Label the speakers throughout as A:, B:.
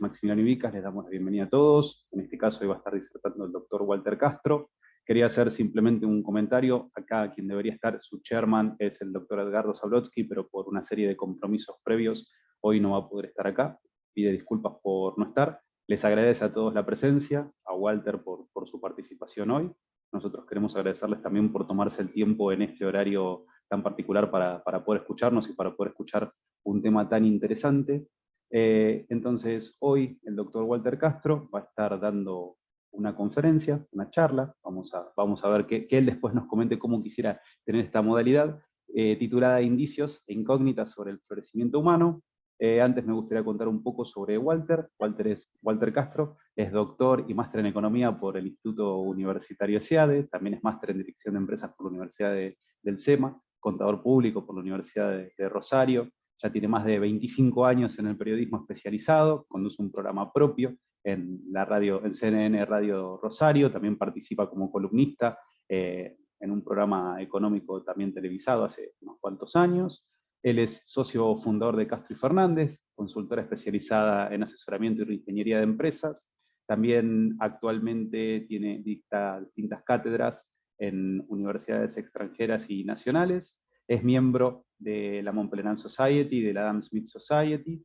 A: Maximiliano Ibicas, les damos la bienvenida a todos. En este caso hoy va a estar disertando el doctor Walter Castro. Quería hacer simplemente un comentario. Acá quien debería estar, su chairman, es el doctor Edgardo Zablotsky, pero por una serie de compromisos previos hoy no va a poder estar acá. Pide disculpas por no estar. Les agradece a todos la presencia, a Walter por su participación hoy. Nosotros queremos agradecerles también por tomarse el tiempo en este horario tan particular para poder escucharnos y para poder escuchar un tema tan interesante. Entonces, hoy el doctor Walter Castro va a estar dando una conferencia, una charla, vamos a ver que él después nos comente cómo quisiera tener esta modalidad, titulada Indicios e Incógnitas sobre el Florecimiento Humano. Antes me gustaría contar un poco sobre Walter. Walter Castro es doctor y máster en Economía por el Instituto Universitario SEADE, también es máster en Dirección de Empresas por la Universidad del SEMA, contador público por la Universidad de Rosario. Ya tiene más de 25 años en el periodismo especializado, conduce un programa propio en la radio, en CNN Radio Rosario, también participa como columnista en un programa económico también televisado hace unos cuantos años. Él es socio fundador de Castro y Fernández, consultora especializada en asesoramiento y reingeniería de empresas. También actualmente dicta distintas cátedras en universidades extranjeras y nacionales. Es miembro de la Mont Pelerin Society, de la Adam Smith Society,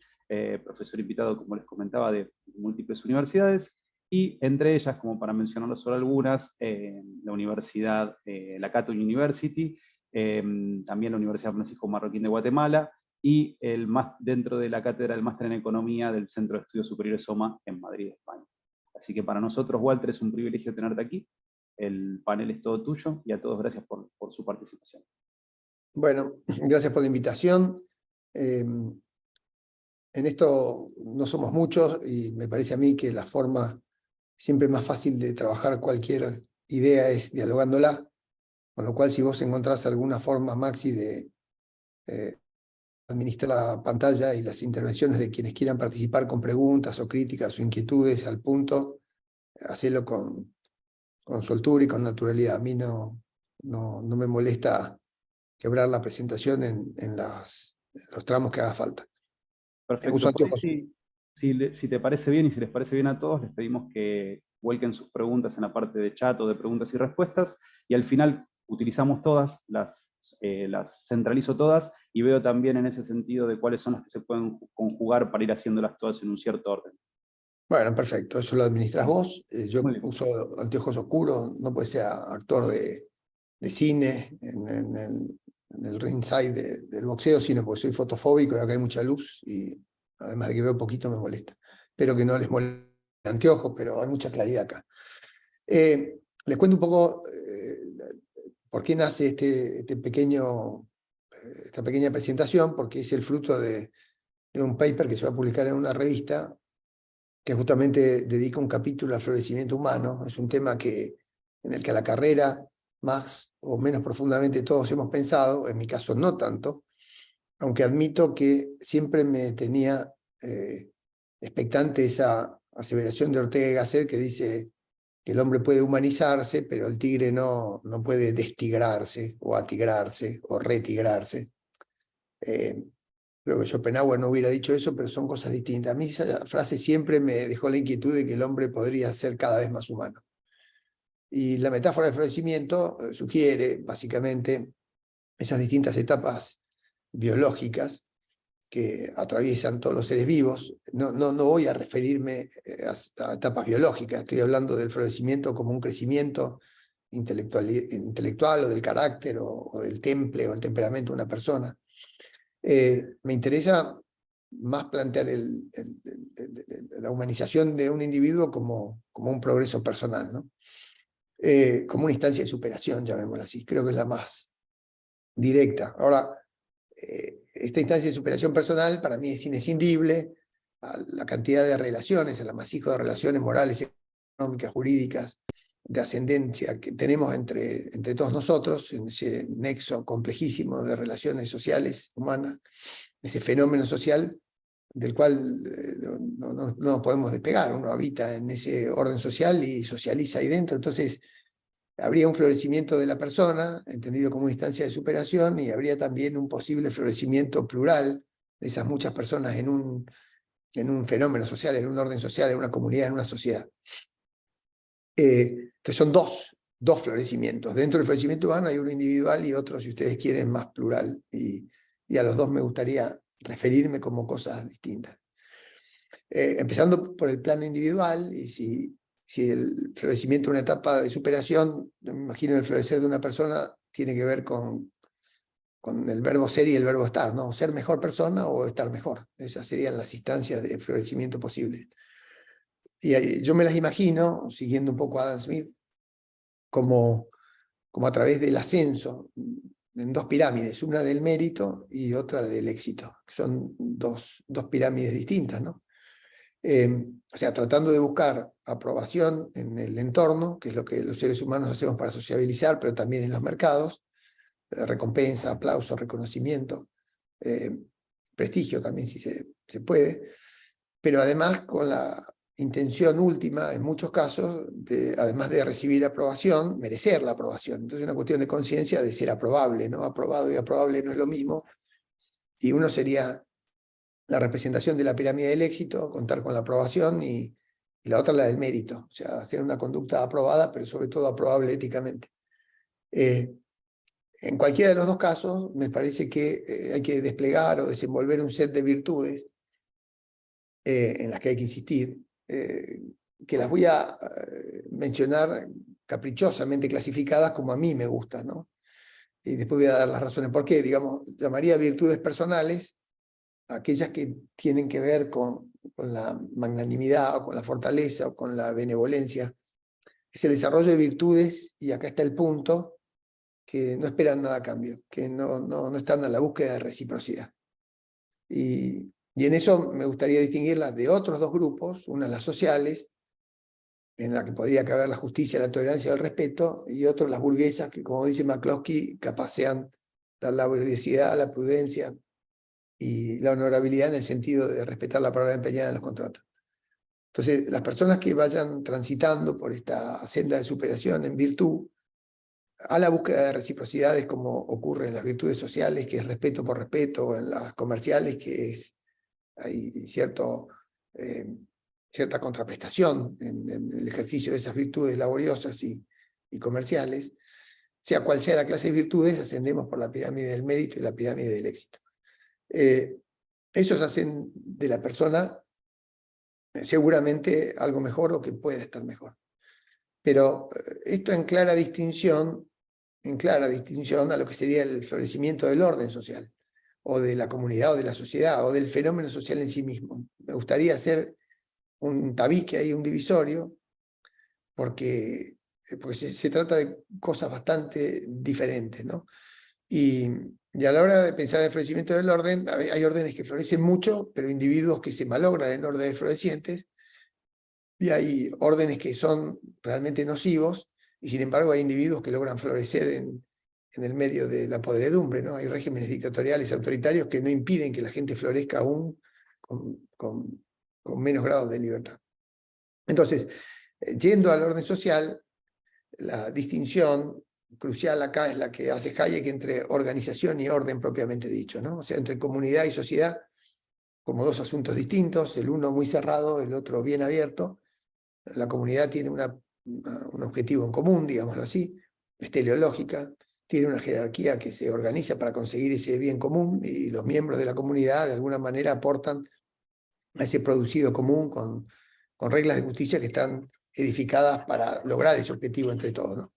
A: profesor invitado, como les comentaba, de múltiples universidades, y entre ellas, como para mencionarlo solo algunas, la universidad, la Cato University, también la Universidad Francisco Marroquín de Guatemala, y dentro de la cátedra del Máster en Economía del Centro de Estudios Superiores SOMA en Madrid, España. Así que para nosotros, Walter, es un privilegio tenerte aquí. El panel es todo tuyo, y a todos gracias por su participación.
B: Bueno, gracias por la invitación. En esto no somos muchos y me parece a mí que la forma siempre más fácil de trabajar cualquier idea es dialogándola, con lo cual si vos encontrás alguna forma, Maxi, de administrar la pantalla y las intervenciones de quienes quieran participar con preguntas o críticas o inquietudes al punto, hacelo con soltura y con naturalidad. A mí no me molesta quebrar la presentación en los tramos que haga falta.
A: Perfecto. Por ahí, si te parece bien y si les parece bien a todos, les pedimos que vuelquen sus preguntas en la parte de chat o de preguntas y respuestas, y al final utilizamos todas, las centralizo todas, y veo también en ese sentido de cuáles son las que se pueden conjugar para ir haciéndolas todas en un cierto orden.
B: Bueno, perfecto, eso lo administras vos. Yo uso anteojos oscuros, no puede ser actor de cine en el ringside del boxeo, sino porque soy fotofóbico y acá hay mucha luz y además de que veo poquito me molesta. Espero que no les moleste el anteojos, pero hay mucha claridad acá. Les cuento un poco por qué nace esta pequeña presentación, porque es el fruto de un paper que se va a publicar en una revista que justamente dedica un capítulo al florecimiento humano. Es un tema en el que a la carrera más o menos profundamente todos hemos pensado, en mi caso no tanto, aunque admito que siempre me tenía expectante esa aseveración de Ortega y Gasset que dice que el hombre puede humanizarse, pero el tigre no puede destigrarse, o atigrarse, o retigrarse. Creo que Schopenhauer no hubiera dicho eso, pero son cosas distintas. A mí esa frase siempre me dejó la inquietud de que el hombre podría ser cada vez más humano. Y la metáfora del florecimiento sugiere, básicamente, esas distintas etapas biológicas que atraviesan todos los seres vivos. No voy a referirme a etapas biológicas, estoy hablando del florecimiento como un crecimiento intelectual o del carácter o del temple o el temperamento de una persona. Me interesa más plantear la humanización de un individuo como un progreso personal, ¿no? Como una instancia de superación, llamémosla así. Creo que es la más directa. Ahora, esta instancia de superación personal para mí es inescindible a la cantidad de relaciones, al amasijo de relaciones morales, económicas, jurídicas, de ascendencia que tenemos entre todos nosotros, en ese nexo complejísimo de relaciones sociales, humanas, ese fenómeno social del cual no nos podemos despegar. Uno habita en ese orden social y socializa ahí dentro, entonces habría un florecimiento de la persona, entendido como una instancia de superación, y habría también un posible florecimiento plural de esas muchas personas en un en un fenómeno social, en un orden social, en una comunidad, en una sociedad. Entonces son dos florecimientos. Dentro del florecimiento humano hay uno individual y otro, si ustedes quieren, más plural. Y a los dos me gustaría referirme como cosas distintas. Empezando por el plano individual, y si el florecimiento es una etapa de superación, me imagino el florecer de una persona tiene que ver con el verbo ser y el verbo estar, ¿no? Ser mejor persona o estar mejor. Esas serían las instancias de florecimiento posibles. Y yo me las imagino, siguiendo un poco a Adam Smith, como a través del ascenso en dos pirámides, una del mérito y otra del éxito, que son dos pirámides distintas, ¿no? O sea, tratando de buscar aprobación en el entorno, que es lo que los seres humanos hacemos para sociabilizar, pero también en los mercados, recompensa, aplauso, reconocimiento, prestigio también si se puede, pero además con la intención última, en muchos casos, además de recibir aprobación, merecer la aprobación. Entonces es una cuestión de conciencia de ser aprobable, ¿no? Aprobado y aprobable no es lo mismo, y uno sería la representación de la pirámide del éxito, contar con la aprobación, y la otra la del mérito, o sea, hacer una conducta aprobada, pero sobre todo aprobable éticamente. En cualquiera de los dos casos, me parece que hay que desplegar o desenvolver un set de virtudes en las que hay que insistir, que las voy a mencionar caprichosamente clasificadas como a mí me gustan, ¿no? Y después voy a dar las razones por qué. Digamos, llamaría virtudes personales aquellas que tienen que ver con la magnanimidad, o con la fortaleza, o con la benevolencia. Es el desarrollo de virtudes, y acá está el punto, que no esperan nada a cambio, que no están a la búsqueda de reciprocidad. Y en eso me gustaría distinguirlas de otros dos grupos, una las sociales, en la que podría caber la justicia, la tolerancia y el respeto, y otro las burguesas, que como dice McCloskey, capaz sean la laboriosidad, la prudencia y la honorabilidad, en el sentido de respetar la palabra empeñada en los contratos. Entonces, las personas que vayan transitando por esta senda de superación en virtud, a la búsqueda de reciprocidades, como ocurre en las virtudes sociales, que es respeto por respeto, en las comerciales, que hay cierta contraprestación en el ejercicio de esas virtudes laboriosas y comerciales. Sea cual sea la clase de virtudes, ascendemos por la pirámide del mérito y la pirámide del éxito. Esos hacen de la persona seguramente algo mejor, o que puede estar mejor. Pero esto en clara distinción a lo que sería el florecimiento del orden social, o de la comunidad, o de la sociedad, o del fenómeno social en sí mismo. Me gustaría hacer un tabique ahí, un divisorio, porque se trata de cosas bastante diferentes, ¿no? Y a la hora de pensar en el florecimiento del orden, hay órdenes que florecen mucho, pero individuos que se malogran en órdenes florecientes, y hay órdenes que son realmente nocivos, y sin embargo hay individuos que logran florecer en el medio de la podredumbre, ¿no? Hay regímenes dictatoriales autoritarios que no impiden que la gente florezca aún con menos grados de libertad. Entonces, yendo al orden social, la distinción crucial acá es la que hace Hayek entre organización y orden propiamente dicho, ¿no? O sea, entre comunidad y sociedad, como dos asuntos distintos, el uno muy cerrado, el otro bien abierto. La comunidad tiene un objetivo en común, digámoslo así, es teleológica, tiene una jerarquía que se organiza para conseguir ese bien común, y los miembros de la comunidad de alguna manera aportan a ese producido común con reglas de justicia que están edificadas para lograr ese objetivo entre todos, ¿no?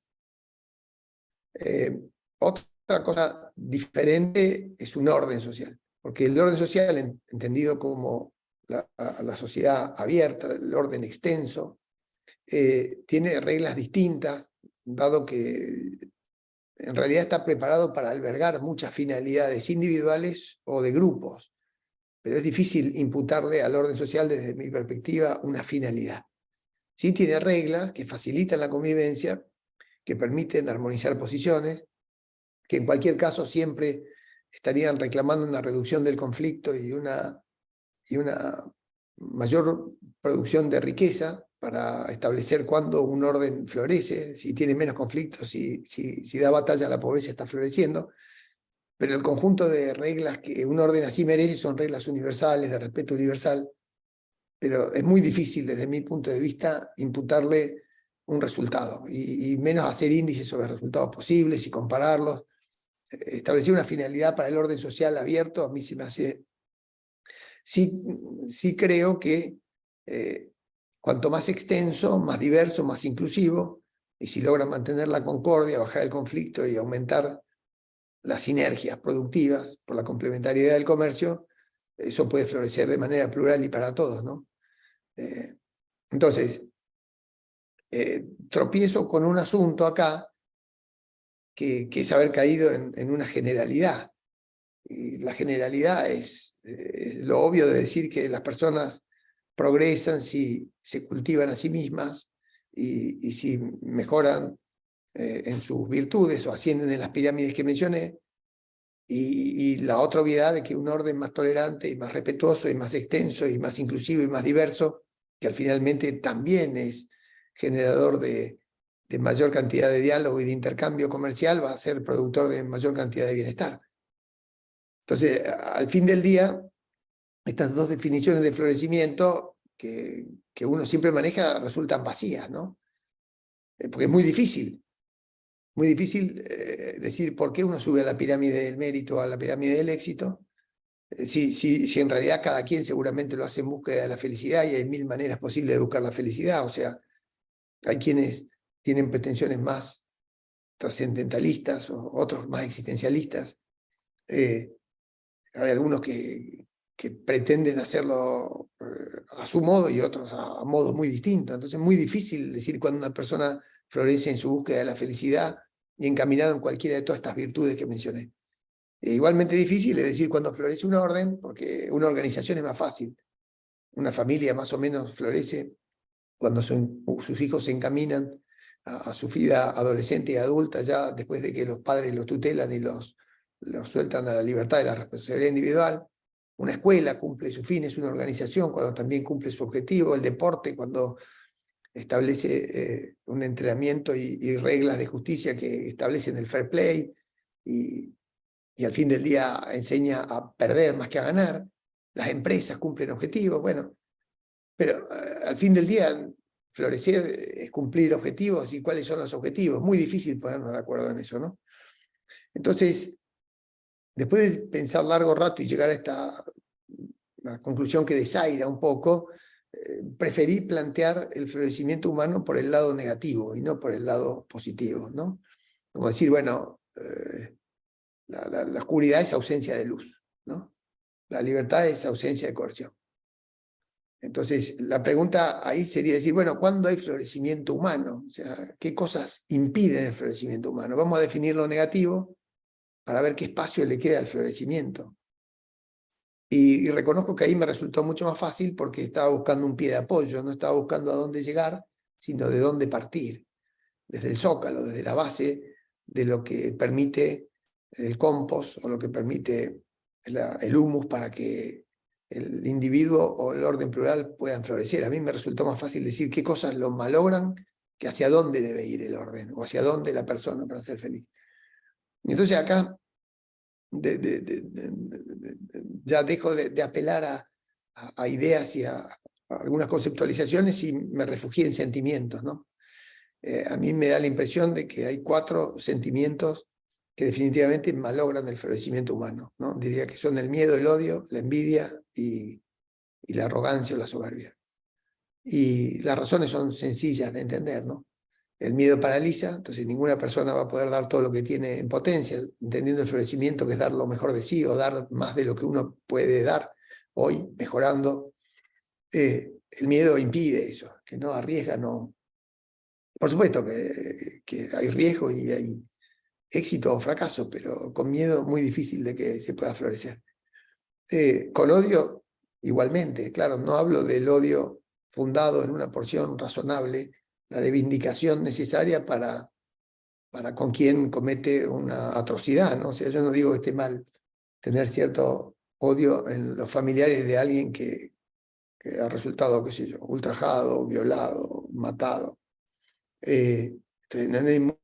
B: Otra cosa diferente es un orden social, porque el orden social, entendido como la sociedad abierta, el orden extenso, tiene reglas distintas, dado que en realidad está preparado para albergar muchas finalidades individuales o de grupos, pero es difícil imputarle al orden social, desde mi perspectiva, una finalidad. Sí tiene reglas que facilitan la convivencia, que permiten armonizar posiciones, que en cualquier caso siempre estarían reclamando una reducción del conflicto y una mayor producción de riqueza, para establecer cuándo un orden florece, si tiene menos conflictos, si da batalla a la pobreza, está floreciendo. Pero el conjunto de reglas que un orden así merece son reglas universales, de respeto universal, pero es muy difícil desde mi punto de vista imputarle un resultado, y menos hacer índices sobre resultados posibles y compararlos. Establecer una finalidad para el orden social abierto a mí se me hace... Sí creo que cuanto más extenso, más diverso, más inclusivo, y si logra mantener la concordia, bajar el conflicto y aumentar las sinergias productivas por la complementariedad del comercio, eso puede florecer de manera plural y para todos, ¿no? Entonces, tropiezo con un asunto acá que es haber caído en una generalidad. Y la generalidad es lo obvio de decir que las personas progresan si se cultivan a sí mismas y si mejoran en sus virtudes o ascienden en las pirámides que mencioné, y la otra obviedad de que un orden más tolerante y más respetuoso y más extenso y más inclusivo y más diverso, que al finalmente también es generador de mayor cantidad de diálogo y de intercambio comercial, va a ser productor de mayor cantidad de bienestar. Entonces, al fin del día, estas dos definiciones de florecimiento que uno siempre maneja resultan vacías, ¿no? Porque es muy difícil decir por qué uno sube a la pirámide del mérito o a la pirámide del éxito, si en realidad cada quien seguramente lo hace en búsqueda de la felicidad y hay mil maneras posibles de buscar la felicidad. O sea, hay quienes tienen pretensiones más trascendentalistas o otros más existencialistas. Hay algunos que pretenden hacerlo a su modo y otros a modos muy distintos. Entonces es muy difícil decir cuando una persona florece en su búsqueda de la felicidad y encaminado en cualquiera de todas estas virtudes que mencioné. Igualmente difícil es decir cuando florece una orden, porque una organización es más fácil. Una familia más o menos florece cuando sus hijos se encaminan a su vida adolescente y adulta, ya después de que los padres los tutelan y los sueltan a la libertad de la responsabilidad individual. Una escuela cumple su fin, es una organización cuando también cumple su objetivo. El deporte cuando establece un entrenamiento y reglas de justicia que establecen el fair play y al fin del día enseña a perder más que a ganar. Las empresas cumplen objetivos, bueno, pero al fin del día florecer es cumplir objetivos. ¿Y cuáles son los objetivos? Muy difícil ponernos de acuerdo en eso, ¿no? Entonces, después de pensar largo rato y llegar a esta conclusión que desaira un poco, preferí plantear el florecimiento humano por el lado negativo y no por el lado positivo, ¿no? Como decir, bueno, la oscuridad es ausencia de luz, ¿no? La libertad es ausencia de coerción. Entonces, la pregunta ahí sería decir, bueno, ¿cuándo hay florecimiento humano? O sea, ¿qué cosas impiden el florecimiento humano? Vamos a definir lo negativo para ver qué espacio le queda al florecimiento. Y reconozco que ahí me resultó mucho más fácil porque estaba buscando un pie de apoyo, no estaba buscando a dónde llegar, sino de dónde partir, desde el zócalo, desde la base de lo que permite el compost o lo que permite el humus para que el individuo o el orden plural puedan florecer. A mí me resultó más fácil decir qué cosas lo malogran que hacia dónde debe ir el orden o hacia dónde la persona para ser feliz. Y entonces acá ya dejo de apelar a ideas y a algunas conceptualizaciones y me refugié en sentimientos, ¿no? A mí me da la impresión de que hay 4 sentimientos que definitivamente malogran el florecimiento humano, ¿no? Diría que son el miedo, el odio, la envidia y la arrogancia o la soberbia. Y las razones son sencillas de entender, ¿no? El miedo paraliza, entonces ninguna persona va a poder dar todo lo que tiene en potencia, entendiendo el florecimiento que es dar lo mejor de sí o dar más de lo que uno puede dar hoy, mejorando. El miedo impide eso, que no arriesga, no. Por supuesto que hay riesgo y hay éxito o fracaso, pero con miedo muy difícil de que se pueda florecer. Con odio, igualmente, claro, no hablo del odio fundado en una porción razonable, la de vindicación necesaria para con quien comete una atrocidad, ¿no? O sea, yo no digo que esté mal tener cierto odio en los familiares de alguien que ha resultado, qué sé yo, ultrajado, violado, matado. Entonces, no es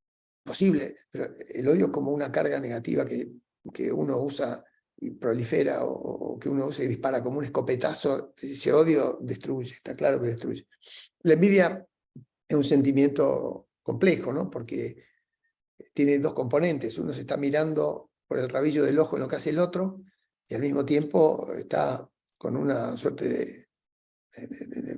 B: imposible, pero el odio como una carga negativa que uno usa y prolifera o odio que uno usa y dispara como un escopetazo, ese odio destruye, está claro que destruye. La envidia es un sentimiento complejo, ¿no? Porque tiene dos componentes. Uno se está mirando por el rabillo del ojo en lo que hace el otro, y al mismo tiempo está con una suerte de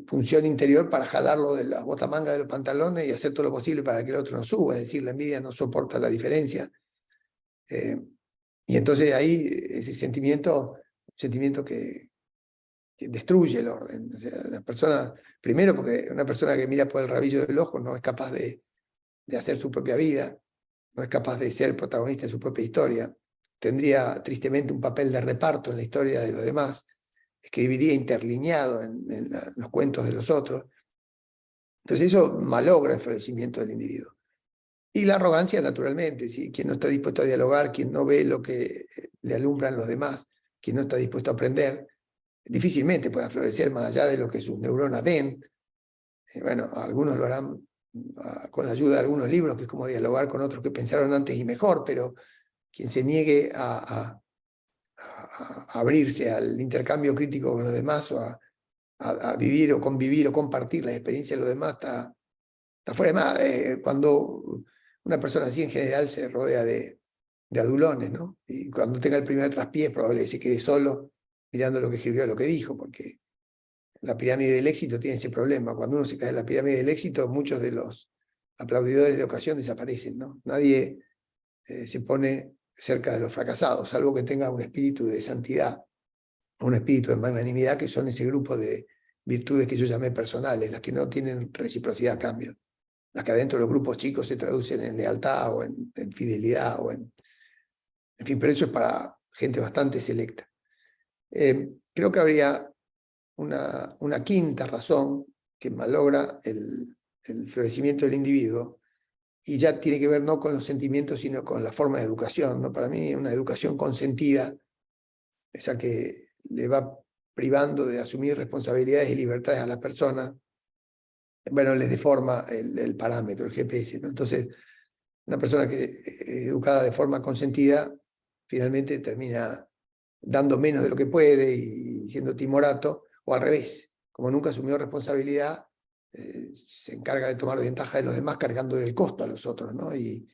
B: función interior para jalarlo de la botamanga de los pantalones y hacer todo lo posible para que el otro no suba. Es decir, la envidia no soporta la diferencia. Y entonces ahí ese sentimiento, un sentimiento que destruye el orden. O sea, la persona, primero porque una persona que mira por el rabillo del ojo no es capaz de hacer su propia vida, no es capaz de ser protagonista de su propia historia, tendría tristemente un papel de reparto en la historia de los demás, escribiría interlineado en los cuentos de los otros. Entonces eso malogra el florecimiento del individuo. Y la arrogancia, naturalmente, ¿sí? Quien no está dispuesto a dialogar, quien no ve lo que le alumbran los demás, quien no está dispuesto a aprender, difícilmente pueda florecer más allá de lo que sus neuronas den. Bueno, algunos lo harán con la ayuda de algunos libros, que es como dialogar con otros que pensaron antes y mejor, pero quien se niegue a abrirse al intercambio crítico con los demás o a vivir o convivir o compartir la experiencia de los demás está fuera de más. Cuando una persona así en general se rodea de adulones, ¿no? Y cuando tenga el primer traspié es probable que se quede solo mirando lo que escribió, lo que dijo, porque la pirámide del éxito tiene ese problema. Cuando uno se cae en la pirámide del éxito, muchos de los aplaudidores de ocasión desaparecen, ¿no? Nadie se pone cerca de los fracasados, salvo que tenga un espíritu de santidad, un espíritu de magnanimidad, que son ese grupo de virtudes que yo llamé personales, las que no tienen reciprocidad a cambio, las que adentro de los grupos chicos se traducen en lealtad o en fidelidad, en fin, pero eso es para gente bastante selecta. Creo que habría una quinta razón que malogra el florecimiento del individuo, y ya tiene que ver no con los sentimientos, sino con la forma de educación, ¿no? Para mí una educación consentida, esa que le va privando de asumir responsabilidades y libertades a las personas, bueno, les deforma el parámetro, el GPS, ¿no? Entonces, una persona que es educada de forma consentida, finalmente termina dando menos de lo que puede y siendo timorato, o al revés, como nunca asumió responsabilidad, se encarga de tomar ventaja de los demás cargando el costo a los otros, ¿no? Y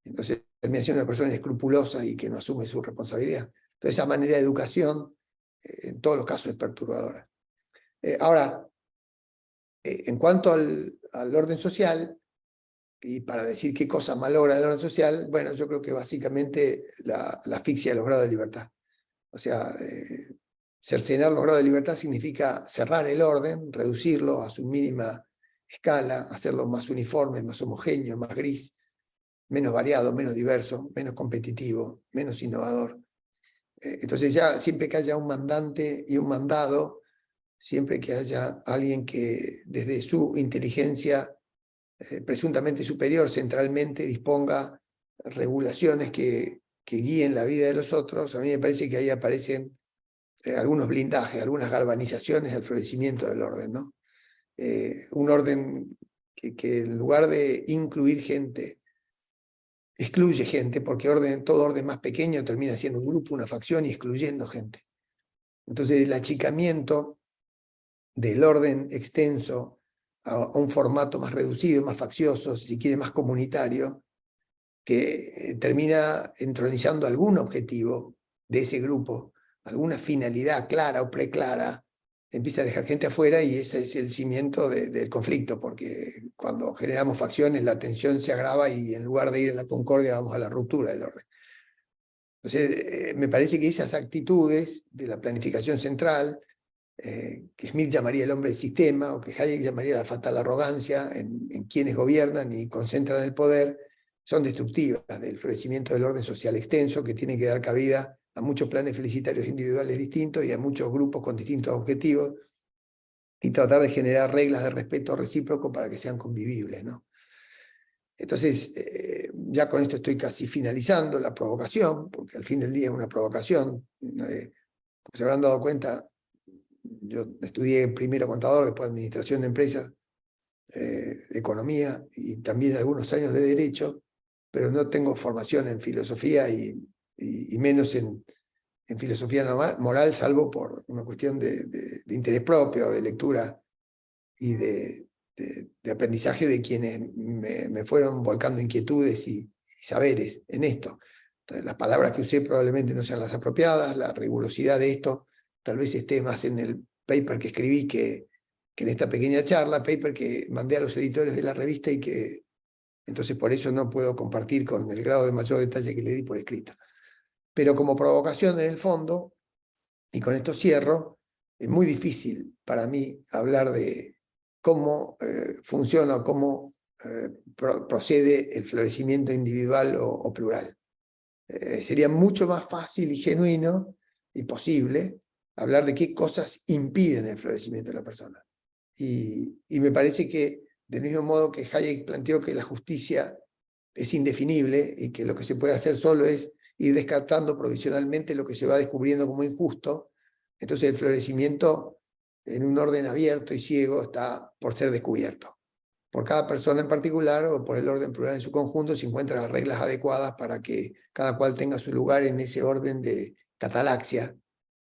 B: entonces termina siendo una persona inescrupulosa y que no asume su responsabilidad. Entonces esa manera de educación, en todos los casos, es perturbadora. Ahora, en cuanto al orden social, y para decir qué cosa malogra el orden social, bueno, yo creo que básicamente la asfixia de los grados de libertad. O sea, cercenar los grados de libertad significa cerrar el orden, reducirlo a su mínima escala, hacerlo más uniforme, más homogéneo, más gris, menos variado, menos diverso, menos competitivo, menos innovador. Entonces ya siempre que haya un mandante y un mandado, siempre que haya alguien que desde su inteligencia presuntamente superior centralmente disponga regulaciones que guíen la vida de los otros, a mí me parece que ahí aparecen algunos blindajes, algunas galvanizaciones al florecimiento del orden, ¿no? Un orden que en lugar de incluir gente, excluye gente, porque todo orden más pequeño termina siendo un grupo, una facción y excluyendo gente. Entonces el achicamiento del orden extenso a un formato más reducido, más faccioso, si quiere más comunitario, que termina entronizando algún objetivo de ese grupo, alguna finalidad clara o preclara, empieza a dejar gente afuera, y ese es el cimiento del conflicto, porque cuando generamos facciones la tensión se agrava y en lugar de ir a la concordia vamos a la ruptura del orden. Entonces, me parece que esas actitudes de la planificación central, que Smith llamaría el hombre del sistema, o que Hayek llamaría la fatal arrogancia en quienes gobiernan y concentran el poder, son destructivas del florecimiento del orden social extenso, que tiene que dar cabida a muchos planes felicitarios individuales distintos y a muchos grupos con distintos objetivos, y tratar de generar reglas de respeto recíproco para que sean convivibles, ¿no? Entonces, ya con esto estoy casi finalizando la provocación, porque al fin del día es una provocación. Como se habrán dado cuenta, yo estudié primero contador, después administración de empresas, economía y también algunos años de derecho, pero no tengo formación en filosofía y menos en en filosofía moral, salvo por una cuestión de interés propio, de lectura y de aprendizaje de quienes me fueron volcando inquietudes y saberes en esto. Entonces, las palabras que usé probablemente no sean las apropiadas, la rigurosidad de esto tal vez esté más en el paper que escribí que en esta pequeña charla, paper que mandé a los editores de la revista y que entonces por eso no puedo compartir con el grado de mayor detalle que le di por escrito. Pero como provocación en el fondo, y con esto cierro, es muy difícil para mí hablar de cómo funciona o cómo procede el florecimiento individual o plural. Sería mucho más fácil y genuino y posible hablar de qué cosas impiden el florecimiento de la persona. Y me parece que, del mismo modo que Hayek planteó que la justicia es indefinible y que lo que se puede hacer solo es ir descartando provisionalmente lo que se va descubriendo como injusto, entonces el florecimiento en un orden abierto y ciego está por ser descubierto. Por cada persona en particular o por el orden plural en su conjunto se encuentran las reglas adecuadas para que cada cual tenga su lugar en ese orden de catalaxia,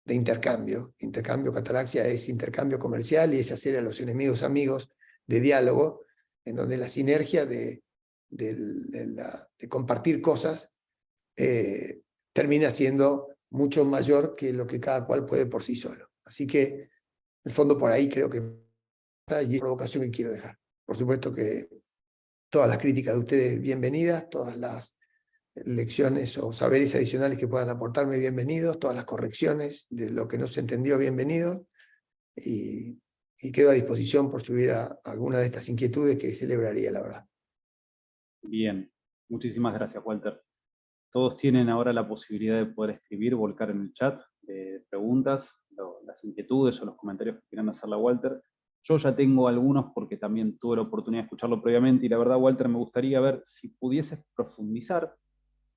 B: de intercambio. Intercambio, catalaxia es intercambio comercial y es hacer a los enemigos amigos, de diálogo, en donde la sinergia de compartir cosas termina siendo mucho mayor que lo que cada cual puede por sí solo. Así que, en el fondo, por ahí creo que está y es la provocación que quiero dejar. Por supuesto que todas las críticas de ustedes bienvenidas, todas las lecciones o saberes adicionales que puedan aportarme bienvenidos, todas las correcciones de lo que no se entendió bienvenidos, y quedo a disposición por si hubiera alguna de estas inquietudes que celebraría, la verdad.
A: Bien, muchísimas gracias, Walter. Todos tienen ahora la posibilidad de poder escribir, volcar en el chat preguntas, las inquietudes o los comentarios que quieran hacerle a Walter. Yo ya tengo algunos porque también tuve la oportunidad de escucharlo previamente y la verdad, Walter, me gustaría ver si pudieses profundizar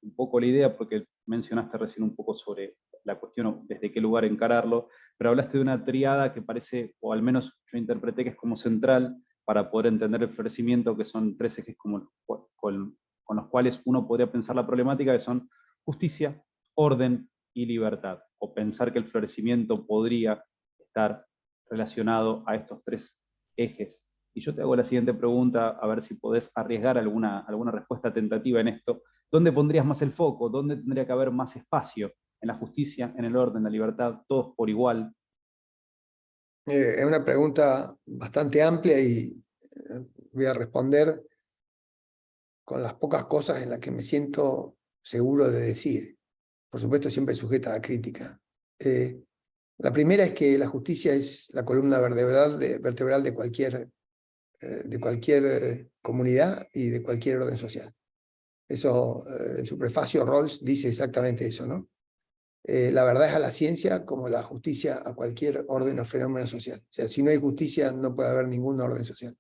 A: un poco la idea, porque mencionaste recién un poco sobre la cuestión desde qué lugar encararlo, pero hablaste de una triada que parece, o al menos yo interpreté que es como central para poder entender el florecimiento, que son tres ejes como con los cuales uno podría pensar la problemática, que son justicia, orden y libertad, o pensar que el florecimiento podría estar relacionado a estos tres ejes. Y yo te hago la siguiente pregunta, a ver si podés arriesgar alguna respuesta tentativa en esto. ¿Dónde pondrías más el foco? ¿Dónde tendría que haber más espacio? ¿En la justicia, en el orden, en la libertad, todos por igual?
B: Es una pregunta bastante amplia y voy a responder con las pocas cosas en las que me siento seguro de decir. Por supuesto, siempre sujeta a crítica. La primera es que la justicia es la columna vertebral de cualquier comunidad y de cualquier orden social. Eso, en su prefacio, Rawls dice exactamente eso, ¿no? La verdad es a la ciencia como la justicia a cualquier orden o fenómeno social. O sea, si no hay justicia, no puede haber ningún orden social,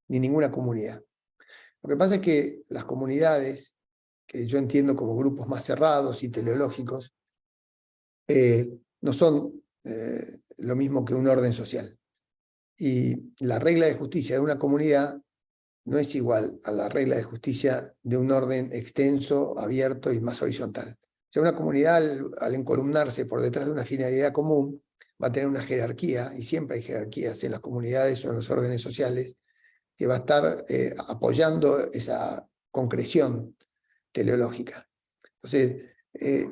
B: ni ninguna comunidad. Lo que pasa es que las comunidades, que yo entiendo como grupos más cerrados y teleológicos, no son lo mismo que un orden social. Y la regla de justicia de una comunidad no es igual a la regla de justicia de un orden extenso, abierto y más horizontal. O sea, una comunidad al encolumnarse por detrás de una finalidad común va a tener una jerarquía, y siempre hay jerarquías en las comunidades o en los órdenes sociales, que va a estar apoyando esa concreción teleológica. Entonces,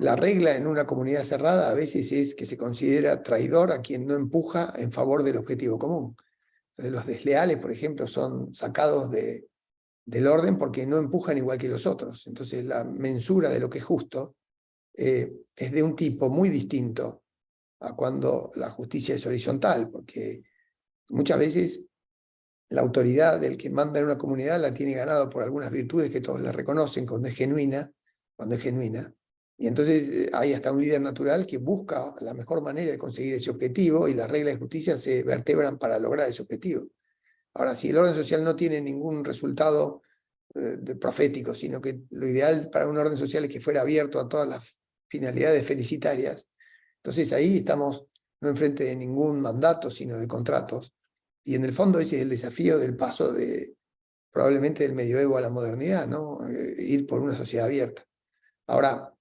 B: la regla en una comunidad cerrada a veces es que se considera traidor a quien no empuja en favor del objetivo común. Entonces, los desleales, por ejemplo, son sacados del orden porque no empujan igual que los otros. Entonces, la mensura de lo que es justo es de un tipo muy distinto a cuando la justicia es horizontal, porque muchas veces la autoridad del que manda en una comunidad la tiene ganado por algunas virtudes que todos le reconocen cuando es genuina, y entonces hay hasta un líder natural que busca la mejor manera de conseguir ese objetivo, y las reglas de justicia se vertebran para lograr ese objetivo. Ahora, si el orden social no tiene ningún resultado profético, sino que lo ideal para un orden social es que fuera abierto a todas las finalidades felicitarias, entonces ahí estamos no enfrente de ningún mandato, sino de contratos. Y en el fondo ese es el desafío del paso probablemente del medioevo a la modernidad, ¿no? Ir por una sociedad abierta. Ahora,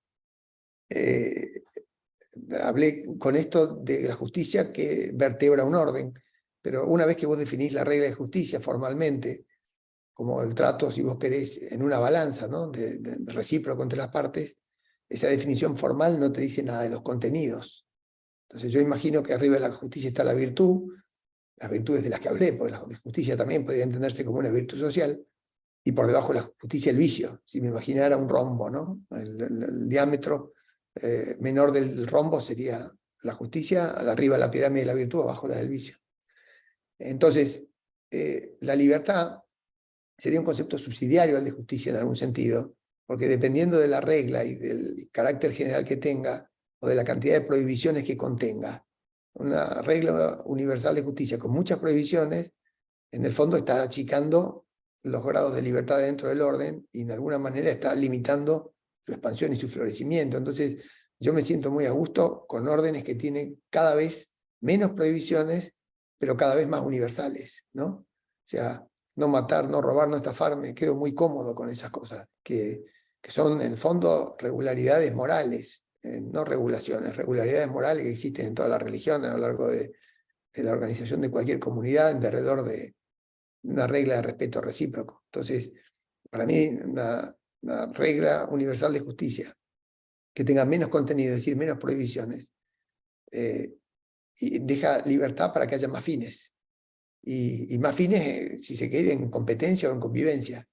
B: hablé con esto de la justicia que vertebra un orden, pero una vez que vos definís la regla de justicia formalmente, como el trato, si vos querés, en una balanza, ¿no? de recíproco entre las partes, esa definición formal no te dice nada de los contenidos. Entonces yo imagino que arriba de la justicia está la virtud, las virtudes de las que hablé, porque la justicia también podría entenderse como una virtud social, y por debajo de la justicia el vicio. Si me imaginara un rombo, ¿no? El diámetro menor del rombo sería la justicia, arriba la pirámide de la virtud, abajo la del vicio. Entonces, la libertad sería un concepto subsidiario al de justicia en algún sentido, porque dependiendo de la regla y del carácter general que tenga, o de la cantidad de prohibiciones que contenga, una regla universal de justicia con muchas prohibiciones, en el fondo está achicando los grados de libertad dentro del orden y de alguna manera está limitando su expansión y su florecimiento. Entonces, yo me siento muy a gusto con órdenes que tienen cada vez menos prohibiciones, pero cada vez más universales, ¿no? O sea, no matar, no robar, no estafar, me quedo muy cómodo con esas cosas, que son en el fondo regularidades morales, no regulaciones, regularidades morales que existen en toda la religión a lo largo de la organización de cualquier comunidad alrededor de una regla de respeto recíproco. Entonces, para mí, una regla universal de justicia que tenga menos contenido, es decir, menos prohibiciones, y deja libertad para que haya más fines. Y más fines, si se quiere, en competencia o en convivencia,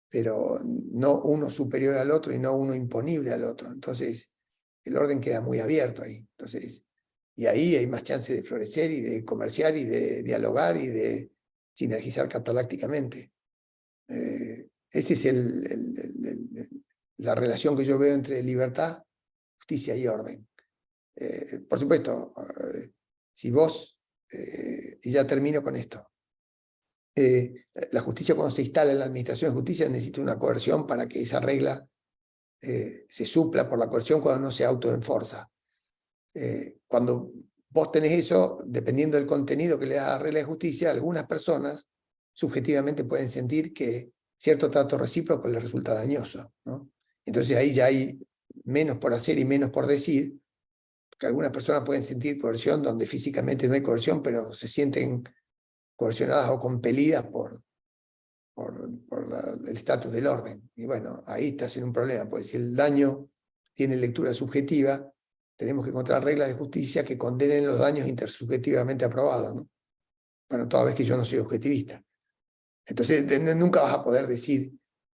B: pero no uno superior al otro y no uno imponible al otro. Entonces, el orden queda muy abierto ahí. Entonces, y ahí hay más chance de florecer y de comerciar y de dialogar y de sinergizar catalácticamente. Esa es la relación que yo veo entre libertad, justicia y orden. Por supuesto, si vos, y ya termino con esto, la justicia cuando se instala en la administración de justicia necesita una coerción para que esa regla se supla por la coerción cuando no se autoenforza. Cuando vos tenés eso, dependiendo del contenido que le da la regla de justicia, algunas personas subjetivamente pueden sentir que cierto trato recíproco les resulta dañoso, ¿no? Entonces ahí ya hay menos por hacer y menos por decir, porque algunas personas pueden sentir coerción donde físicamente no hay coerción, pero se sienten coercionadas o compelidas por el estatus del orden. Y bueno, ahí estás en un problema, porque si el daño tiene lectura subjetiva, tenemos que encontrar reglas de justicia que condenen los daños intersubjetivamente aprobados, ¿no? Bueno, toda vez que yo no soy objetivista. Entonces, nunca vas a poder decir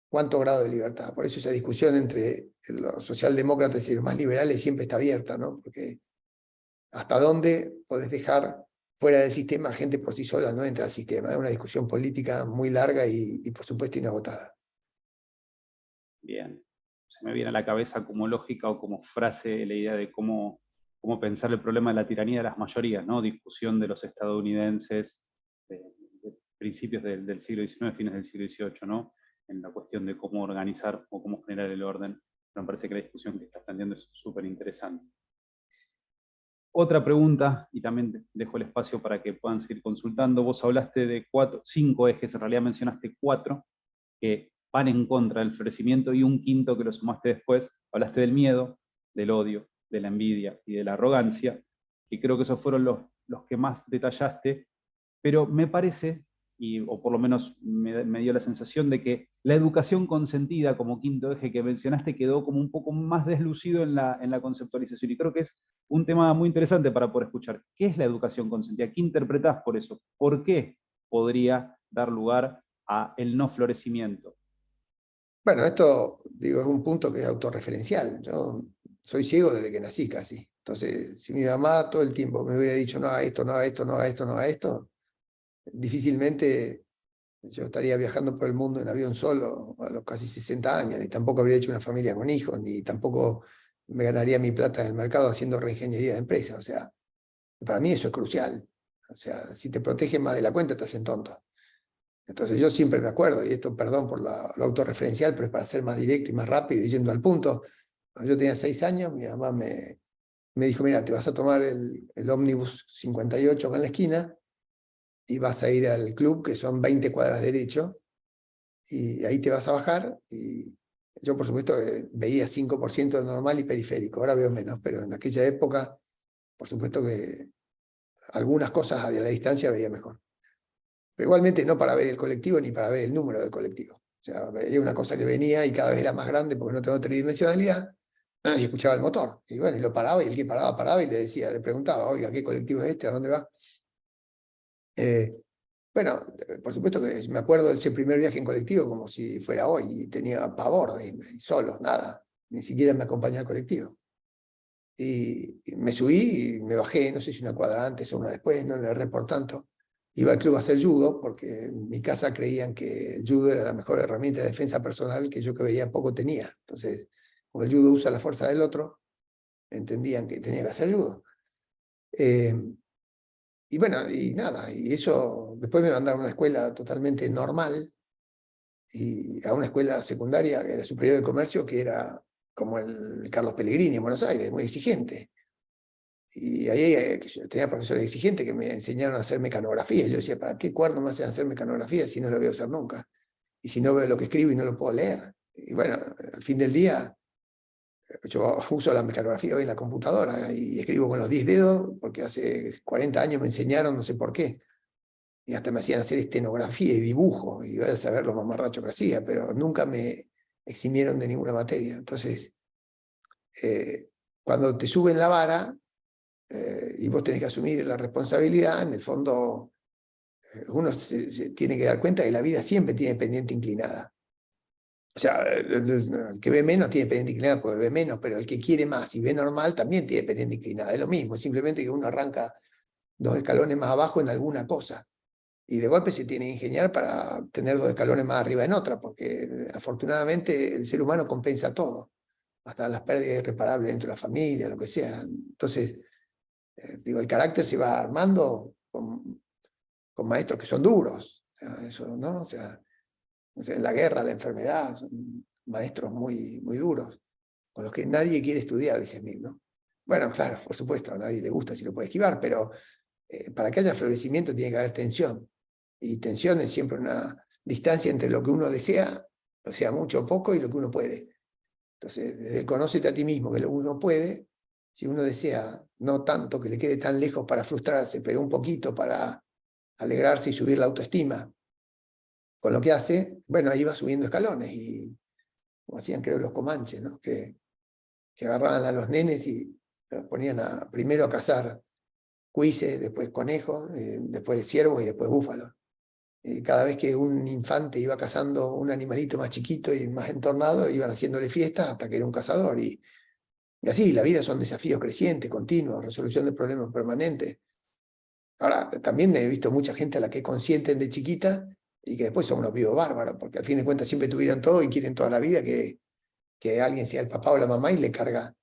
B: cuánto grado de libertad. Por eso esa discusión entre los socialdemócratas y los más liberales siempre está abierta, ¿no? Porque hasta dónde podés dejar fuera del sistema gente por sí sola, no entra al sistema. Es una discusión política muy larga y por supuesto inagotada.
A: Bien. Se me viene a la cabeza como lógica o como frase la idea de cómo pensar el problema de la tiranía de las mayorías, ¿no? Discusión de los estadounidenses de principios del siglo XIX, fines del siglo XVIII, ¿no? En la cuestión de cómo organizar o cómo generar el orden. Pero me parece que la discusión que estás planteando es súper interesante. Otra pregunta, y también dejo el espacio para que puedan seguir consultando. Vos hablaste de 5 ejes, en realidad mencionaste 4, que van en contra del florecimiento, y un quinto que lo sumaste después. Hablaste del miedo, del odio, de la envidia y de la arrogancia, y creo que esos fueron los que más detallaste, pero me parece, o por lo menos me dio la sensación de que la educación consentida como quinto eje que mencionaste quedó como un poco más deslucido en la conceptualización, y creo que es un tema muy interesante para poder escuchar. ¿Qué es la educación consentida? ¿Qué interpretás por eso? ¿Por qué podría dar lugar a el no florecimiento?
B: Bueno, esto, digo, es un punto que es autorreferencial. Yo soy ciego desde que nací casi. Entonces, si mi mamá todo el tiempo me hubiera dicho no haga esto, no haga esto, no haga esto, no haga esto, difícilmente yo estaría viajando por el mundo en avión solo a los casi 60 años, ni tampoco habría hecho una familia con hijos, ni tampoco me ganaría mi plata en el mercado haciendo reingeniería de empresa. O sea, para mí eso es crucial. O sea, si te protegen más de la cuenta, te hacen tonto. Entonces yo siempre me acuerdo, y esto perdón por lo autorreferencial, pero es para ser más directo y más rápido y yendo al punto. Cuando yo tenía 6 años, mi mamá me dijo, mira, te vas a tomar el ómnibus 58 acá en la esquina y vas a ir al club, que son 20 cuadras derecho, y ahí te vas a bajar y Yo, por supuesto, veía 5% de normal y periférico, ahora veo menos, pero en aquella época, por supuesto que algunas cosas a la distancia veía mejor. Pero igualmente no para ver el colectivo ni para ver el número del colectivo. O sea, veía una cosa que venía y cada vez era más grande porque no tengo tridimensionalidad, y escuchaba el motor. Y bueno, y lo paraba, y el que paraba, paraba y le decía, le preguntaba, oiga, ¿qué colectivo es este? ¿A dónde va? Bueno, por supuesto que me acuerdo de ese primer viaje en colectivo como si fuera hoy, y tenía pavor de irme solo, nada, ni siquiera me acompañaba el colectivo. Y me subí y me bajé, no sé si una cuadra antes o una después, no le erré por tanto. Iba al club a hacer judo, porque en mi casa creían que el judo era la mejor herramienta de defensa personal que yo que veía poco tenía. Entonces, como el judo usa la fuerza del otro, entendían que tenía que hacer judo. Eh, y bueno, y nada, y eso, después me mandaron a una escuela totalmente normal, y a una escuela secundaria, que era superior de comercio, que era como el Carlos Pellegrini en Buenos Aires, muy exigente. Y ahí yo tenía profesores exigentes que me enseñaron a hacer mecanografía. Yo decía, ¿para qué cuerno me hacen hacer mecanografía si no lo voy a hacer nunca? Y si no veo lo que escribo y no lo puedo leer. Y bueno, al fin del día, yo uso la mecanografía hoy en la computadora y escribo con los 10 dedos, porque hace 40 años me enseñaron, no sé por qué. Y hasta me hacían hacer estenografía y dibujo, y iba a saber lo mamarracho que hacía, pero nunca me eximieron de ninguna materia. Entonces, cuando te suben la vara, y vos tenés que asumir la responsabilidad, en el fondo uno se tiene que dar cuenta que la vida siempre tiene pendiente inclinada. O sea, el que ve menos tiene pendiente inclinada porque ve menos, pero el que quiere más y ve normal también tiene pendiente inclinada. Es lo mismo, simplemente que uno arranca 2 escalones más abajo en alguna cosa. Y de golpe se tiene que ingeniar para tener 2 escalones más arriba en otra, porque afortunadamente el ser humano compensa todo, hasta las pérdidas irreparables dentro de la familia, lo que sea. Entonces, digo, el carácter se va armando con maestros que son duros, o sea, eso, ¿no? O sea, la guerra, la enfermedad, son maestros muy, muy duros, con los que nadie quiere estudiar, dice Mill, ¿no? Bueno, claro, por supuesto, a nadie le gusta si lo puede esquivar, pero para que haya florecimiento tiene que haber tensión, y tensión es siempre una distancia entre lo que uno desea, o sea, mucho o poco, y lo que uno puede. Entonces, desde el conócete a ti mismo, que lo uno puede, si uno desea no tanto que le quede tan lejos para frustrarse, pero un poquito para alegrarse y subir la autoestima con lo que hace, bueno, ahí va subiendo escalones, y como hacían creo los comanches, ¿no? Que agarraban a los nenes y los ponían primero a cazar cuises, después conejos, después ciervos y después búfalos. Y cada vez que un infante iba cazando un animalito más chiquito y más entornado, iban haciéndole fiestas hasta que era un cazador. Y así, la vida son desafíos crecientes, continuos, resolución de problemas permanentes. Ahora, también he visto mucha gente a la que consienten de chiquita y que después son unos vivos bárbaros, porque al fin de cuentas siempre tuvieron todo y quieren toda la vida que alguien sea el papá o la mamá y le carga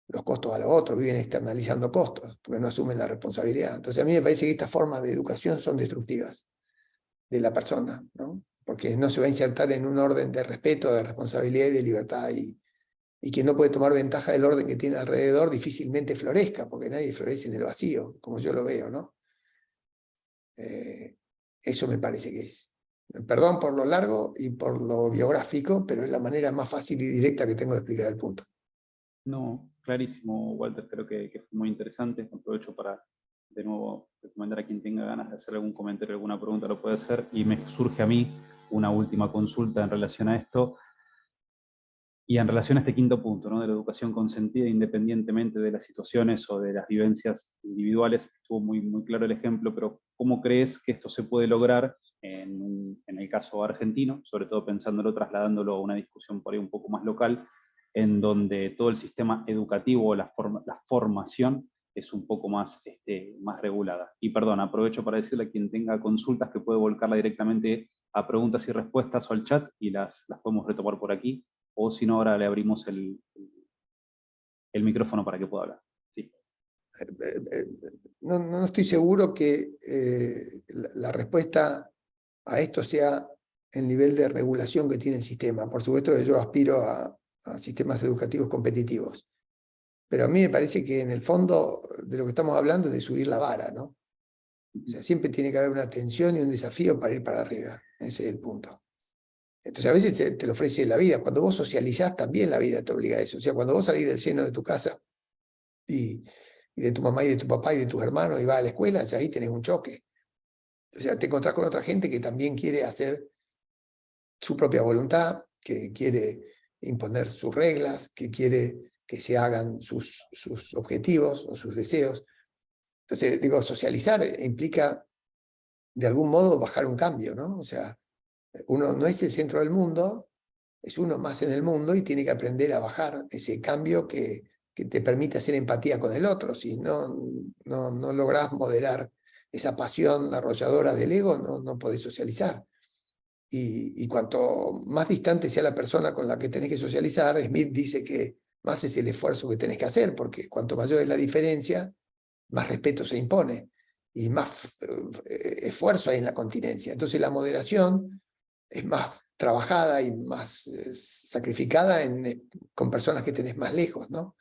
B: los costos a los otros, viven externalizando costos, porque no asumen la responsabilidad. Entonces a mí me parece que estas formas de educación son destructivas de la persona, ¿no? Porque no se va a insertar en un orden de respeto, de responsabilidad y de libertad, y quien no puede tomar ventaja del orden que tiene alrededor difícilmente florezca, porque nadie florece en el vacío, como yo lo veo, ¿no? Eso me parece que es. Perdón por lo largo y por lo biográfico, pero es la manera más fácil y directa que tengo de explicar el punto.
A: No, clarísimo, Walter, creo que fue muy interesante. Aprovecho para, de nuevo, recomendar a quien tenga ganas de hacer algún comentario, alguna pregunta, lo puede hacer. Y me surge a mí una última consulta en relación a esto. Y en relación a este quinto punto, ¿no? De la educación consentida, independientemente de las situaciones o de las vivencias individuales, estuvo muy, muy claro el ejemplo, pero ¿cómo crees que esto se puede lograr en el caso argentino, sobre todo pensándolo, trasladándolo a una discusión por ahí un poco más local, en donde todo el sistema educativo o la formación es un poco más, más regulada? Y perdón, aprovecho para decirle a quien tenga consultas que puede volcarla directamente a preguntas y respuestas o al chat y las podemos retomar por aquí, o si no, ahora le abrimos el micrófono para que pueda hablar. Sí.
B: No estoy seguro que la respuesta a esto sea el nivel de regulación que tiene el sistema. Por supuesto que yo aspiro a sistemas educativos competitivos, pero a mí me parece que en el fondo de lo que estamos hablando es de subir la vara, ¿no? O sea, siempre tiene que haber una tensión y un desafío para ir para arriba. Ese es el punto. Entonces a veces te lo ofrece la vida. Cuando vos socializás, también la vida te obliga a eso. O sea, cuando vos salís del seno de tu casa y de tu mamá y de tu papá y de tus hermanos y vas a la escuela, ya ahí tenés un choque. O sea, te encontrás con otra gente que también quiere hacer su propia voluntad, que quiere imponer sus reglas, que quiere que se hagan sus objetivos o sus deseos. Entonces, digo, socializar implica, de algún modo, bajar un cambio, ¿no? O sea, uno no es el centro del mundo, es uno más en el mundo y tiene que aprender a bajar ese cambio que te permite hacer empatía con el otro. Si no lográs moderar esa pasión arrolladora del ego, no podés socializar. Y cuanto más distante sea la persona con la que tenés que socializar, Smith dice que más es el esfuerzo que tenés que hacer, porque cuanto mayor es la diferencia, más respeto se impone y más esfuerzo hay en la continencia. Entonces la moderación es más trabajada y más sacrificada con personas que tenés más lejos, ¿no?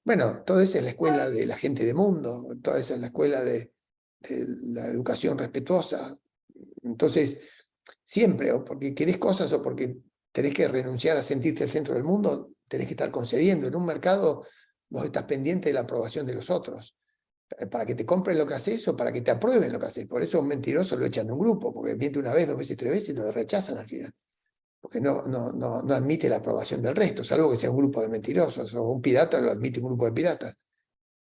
B: Bueno, toda esa es la escuela de la gente de mundo, toda esa es la escuela de la educación respetuosa. Entonces, siempre, o porque querés cosas o porque tenés que renunciar a sentirte el centro del mundo, tenés que estar concediendo. En un mercado vos estás pendiente de la aprobación de los otros, para que te compren lo que haces o para que te aprueben lo que haces. Por eso un mentiroso lo echan de un grupo, porque miente una vez, dos veces, tres veces y lo rechazan al final. Porque no admite la aprobación del resto, salvo que sea un grupo de mentirosos, o un pirata lo admite un grupo de piratas.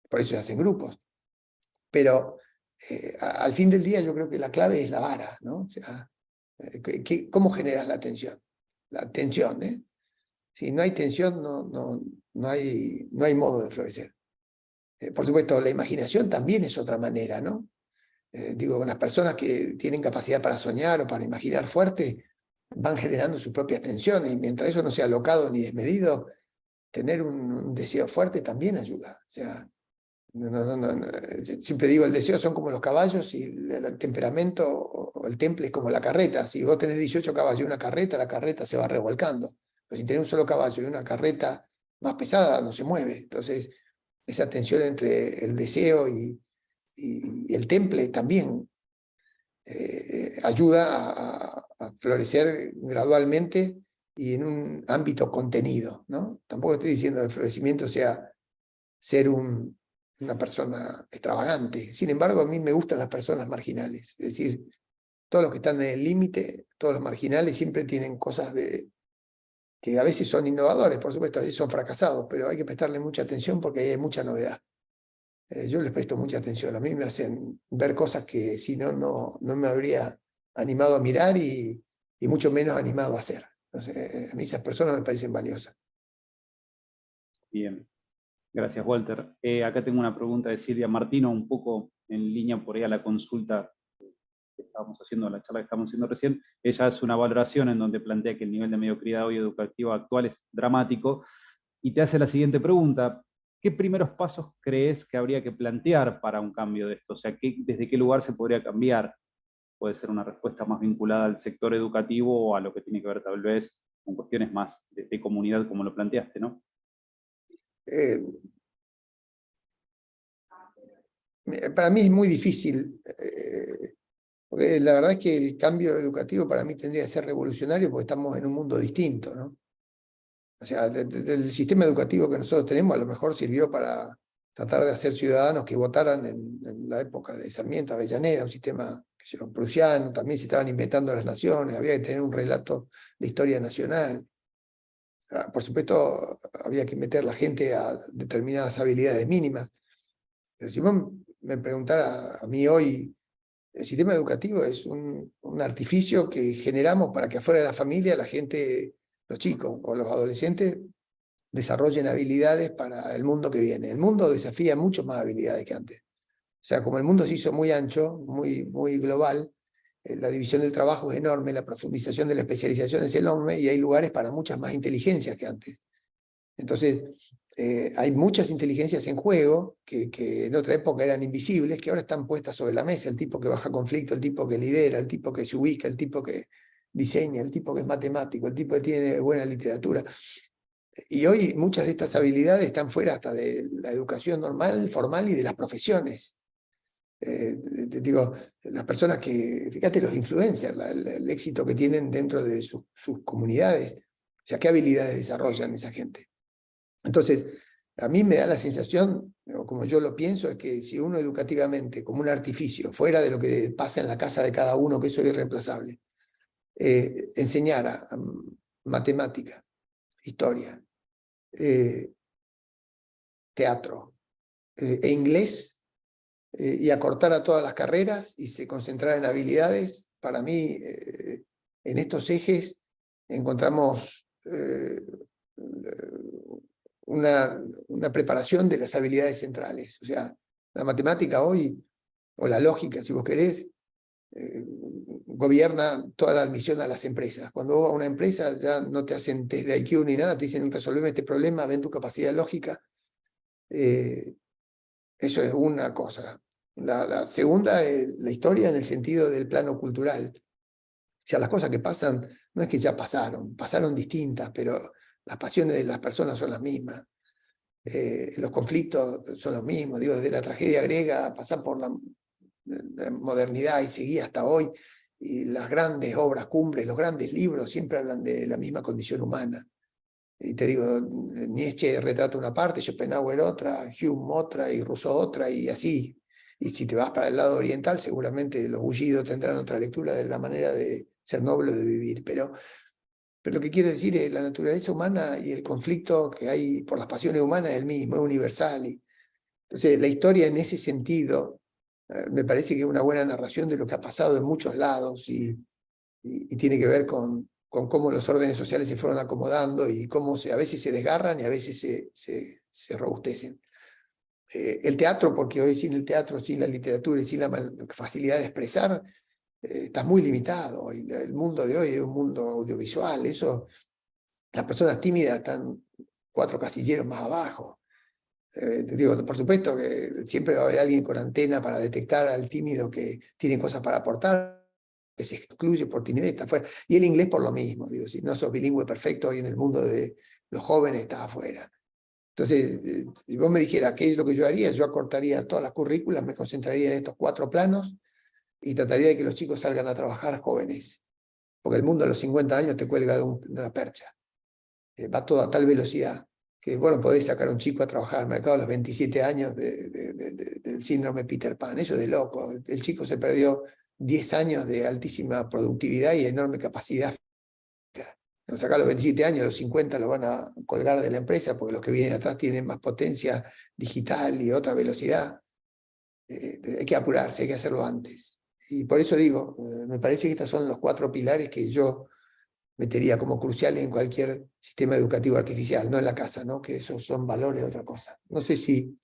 B: Por eso se hacen grupos. Pero al fin del día yo creo que la clave es la vara, ¿no? O sea, ¿cómo generas la tensión? La tensión, ¿eh? Si no hay tensión, no hay modo de florecer. Por supuesto, la imaginación también es otra manera, ¿no? Digo, las personas que tienen capacidad para soñar o para imaginar fuerte van generando sus propias tensiones y mientras eso no sea alocado ni desmedido, tener un deseo fuerte también ayuda. O sea, siempre digo, el deseo son como los caballos y el temperamento o el temple es como la carreta. Si vos tenés 18 caballos y una carreta, la carreta se va revolcando. Pero si tenés un solo caballo y una carreta más pesada, no se mueve. Entonces, esa tensión entre el deseo y el temple también ayuda a florecer gradualmente y en un ámbito contenido, ¿no? Tampoco estoy diciendo que el florecimiento sea ser una persona extravagante. Sin embargo, a mí me gustan las personas marginales. Es decir, todos los que están en el límite, todos los marginales siempre tienen cosas que a veces son innovadores, por supuesto, a veces son fracasados, pero hay que prestarle mucha atención porque hay mucha novedad. Yo les presto mucha atención. A mí me hacen ver cosas que si no me habría animado a mirar y mucho menos animado a hacer. Entonces, a mí esas personas me parecen valiosas.
A: Bien, gracias Walter. Acá tengo una pregunta de Silvia Martino, un poco en línea por ahí a la consulta que estábamos haciendo, la charla que estamos haciendo recién. Ella hace una valoración en donde plantea que el nivel de mediocridad hoy educativo actual es dramático y te hace la siguiente pregunta. ¿Qué primeros pasos crees que habría que plantear para un cambio de esto? O sea, ¿desde qué lugar se podría cambiar? Puede ser una respuesta más vinculada al sector educativo o a lo que tiene que ver tal vez con cuestiones más de comunidad, como lo planteaste, ¿no?
B: Para mí es muy difícil, porque la verdad es que el cambio educativo para mí tendría que ser revolucionario porque estamos en un mundo distinto, ¿no? O sea, el sistema educativo que nosotros tenemos a lo mejor sirvió para tratar de hacer ciudadanos que votaran en la época de Sarmiento, Avellaneda, un sistema prusiano, también se estaban inventando las naciones, había que tener un relato de historia nacional. Por supuesto, había que meter la gente a determinadas habilidades mínimas. Pero si vos me preguntara a mí hoy, el sistema educativo es un artificio que generamos para que afuera de la familia la gente, los chicos o los adolescentes, desarrollen habilidades para el mundo que viene. El mundo desafía mucho más habilidades que antes. O sea, como el mundo se hizo muy ancho, muy global, la división del trabajo es enorme, la profundización de la especialización es enorme y hay lugares para muchas más inteligencias que antes. Entonces, hay muchas inteligencias en juego que en otra época eran invisibles, que ahora están puestas sobre la mesa. El tipo que baja conflicto, el tipo que lidera, el tipo que se ubica, el tipo que diseña, el tipo que es matemático, el tipo que tiene buena literatura. Y hoy muchas de estas habilidades están fuera hasta de la educación normal, formal y de las profesiones. Te digo, las personas que, fíjate, los influencers, el éxito que tienen dentro de sus comunidades, o sea, qué habilidades desarrollan esa gente. Entonces, a mí me da la sensación, o como yo lo pienso, es que si uno educativamente, como un artificio, fuera de lo que pasa en la casa de cada uno, que eso es irreemplazable, enseñara matemática, historia, teatro e inglés, y acortara todas las carreras y se concentrara en habilidades, para mí, en estos ejes encontramos una preparación de las habilidades centrales. O sea, la matemática hoy, o la lógica, si vos querés, gobierna toda la admisión a las empresas. Cuando vos vas a una empresa ya no te hacen test de IQ ni nada, te dicen resolveme este problema, ven tu capacidad lógica. Eso es una cosa. La segunda es la historia en el sentido del plano cultural. O sea, las cosas que pasan no es que ya pasaron, pasaron distintas, pero las pasiones de las personas son las mismas. Los conflictos son los mismos. Digo, desde la tragedia griega, pasar por la modernidad y seguir hasta hoy, y las grandes obras cumbres, los grandes libros siempre hablan de la misma condición humana. Y te digo, Nietzsche retrata una parte, Schopenhauer otra, Hume otra, y Rousseau otra, y así. Y si te vas para el lado oriental, seguramente los bullidos tendrán otra lectura de la manera de ser noble o de vivir. Pero lo que quiero decir es la naturaleza humana y el conflicto que hay por las pasiones humanas es el mismo, es universal. Entonces, la historia en ese sentido me parece que es una buena narración de lo que ha pasado en muchos lados y tiene que ver con cómo los órdenes sociales se fueron acomodando y cómo a veces se desgarran y a veces se robustecen. El teatro, porque hoy sin el teatro, sin la literatura y sin la facilidad de expresar, estás muy limitado. Y el mundo de hoy es un mundo audiovisual. Eso, las personas tímidas están 4 casilleros más abajo. Digo, por supuesto que siempre va a haber alguien con antena para detectar al tímido que tiene cosas para aportar, que se excluye por timidez, está afuera. Y el inglés por lo mismo. Digo, si no sos bilingüe perfecto, hoy en el mundo de los jóvenes estás afuera. Entonces, si vos me dijeras qué es lo que yo haría, yo acortaría todas las currículas, me concentraría en estos 4 planos y trataría de que los chicos salgan a trabajar jóvenes. Porque el mundo a los 50 años te cuelga de una percha. Va todo a tal velocidad que, bueno, podés sacar a un chico a trabajar al mercado a los 27 años del síndrome Peter Pan. Eso es de loco. El chico se perdió 10 años de altísima productividad y enorme capacidad. Lo saca a los 27 años, a los 50 lo van a colgar de la empresa porque los que vienen atrás tienen más potencia digital y otra velocidad. Hay que apurarse, hay que hacerlo antes. Y por eso digo, me parece que estos son los 4 pilares que yo metería como cruciales en cualquier sistema educativo artificial, no en la casa, ¿no? Que esos son valores de otra cosa. No sé si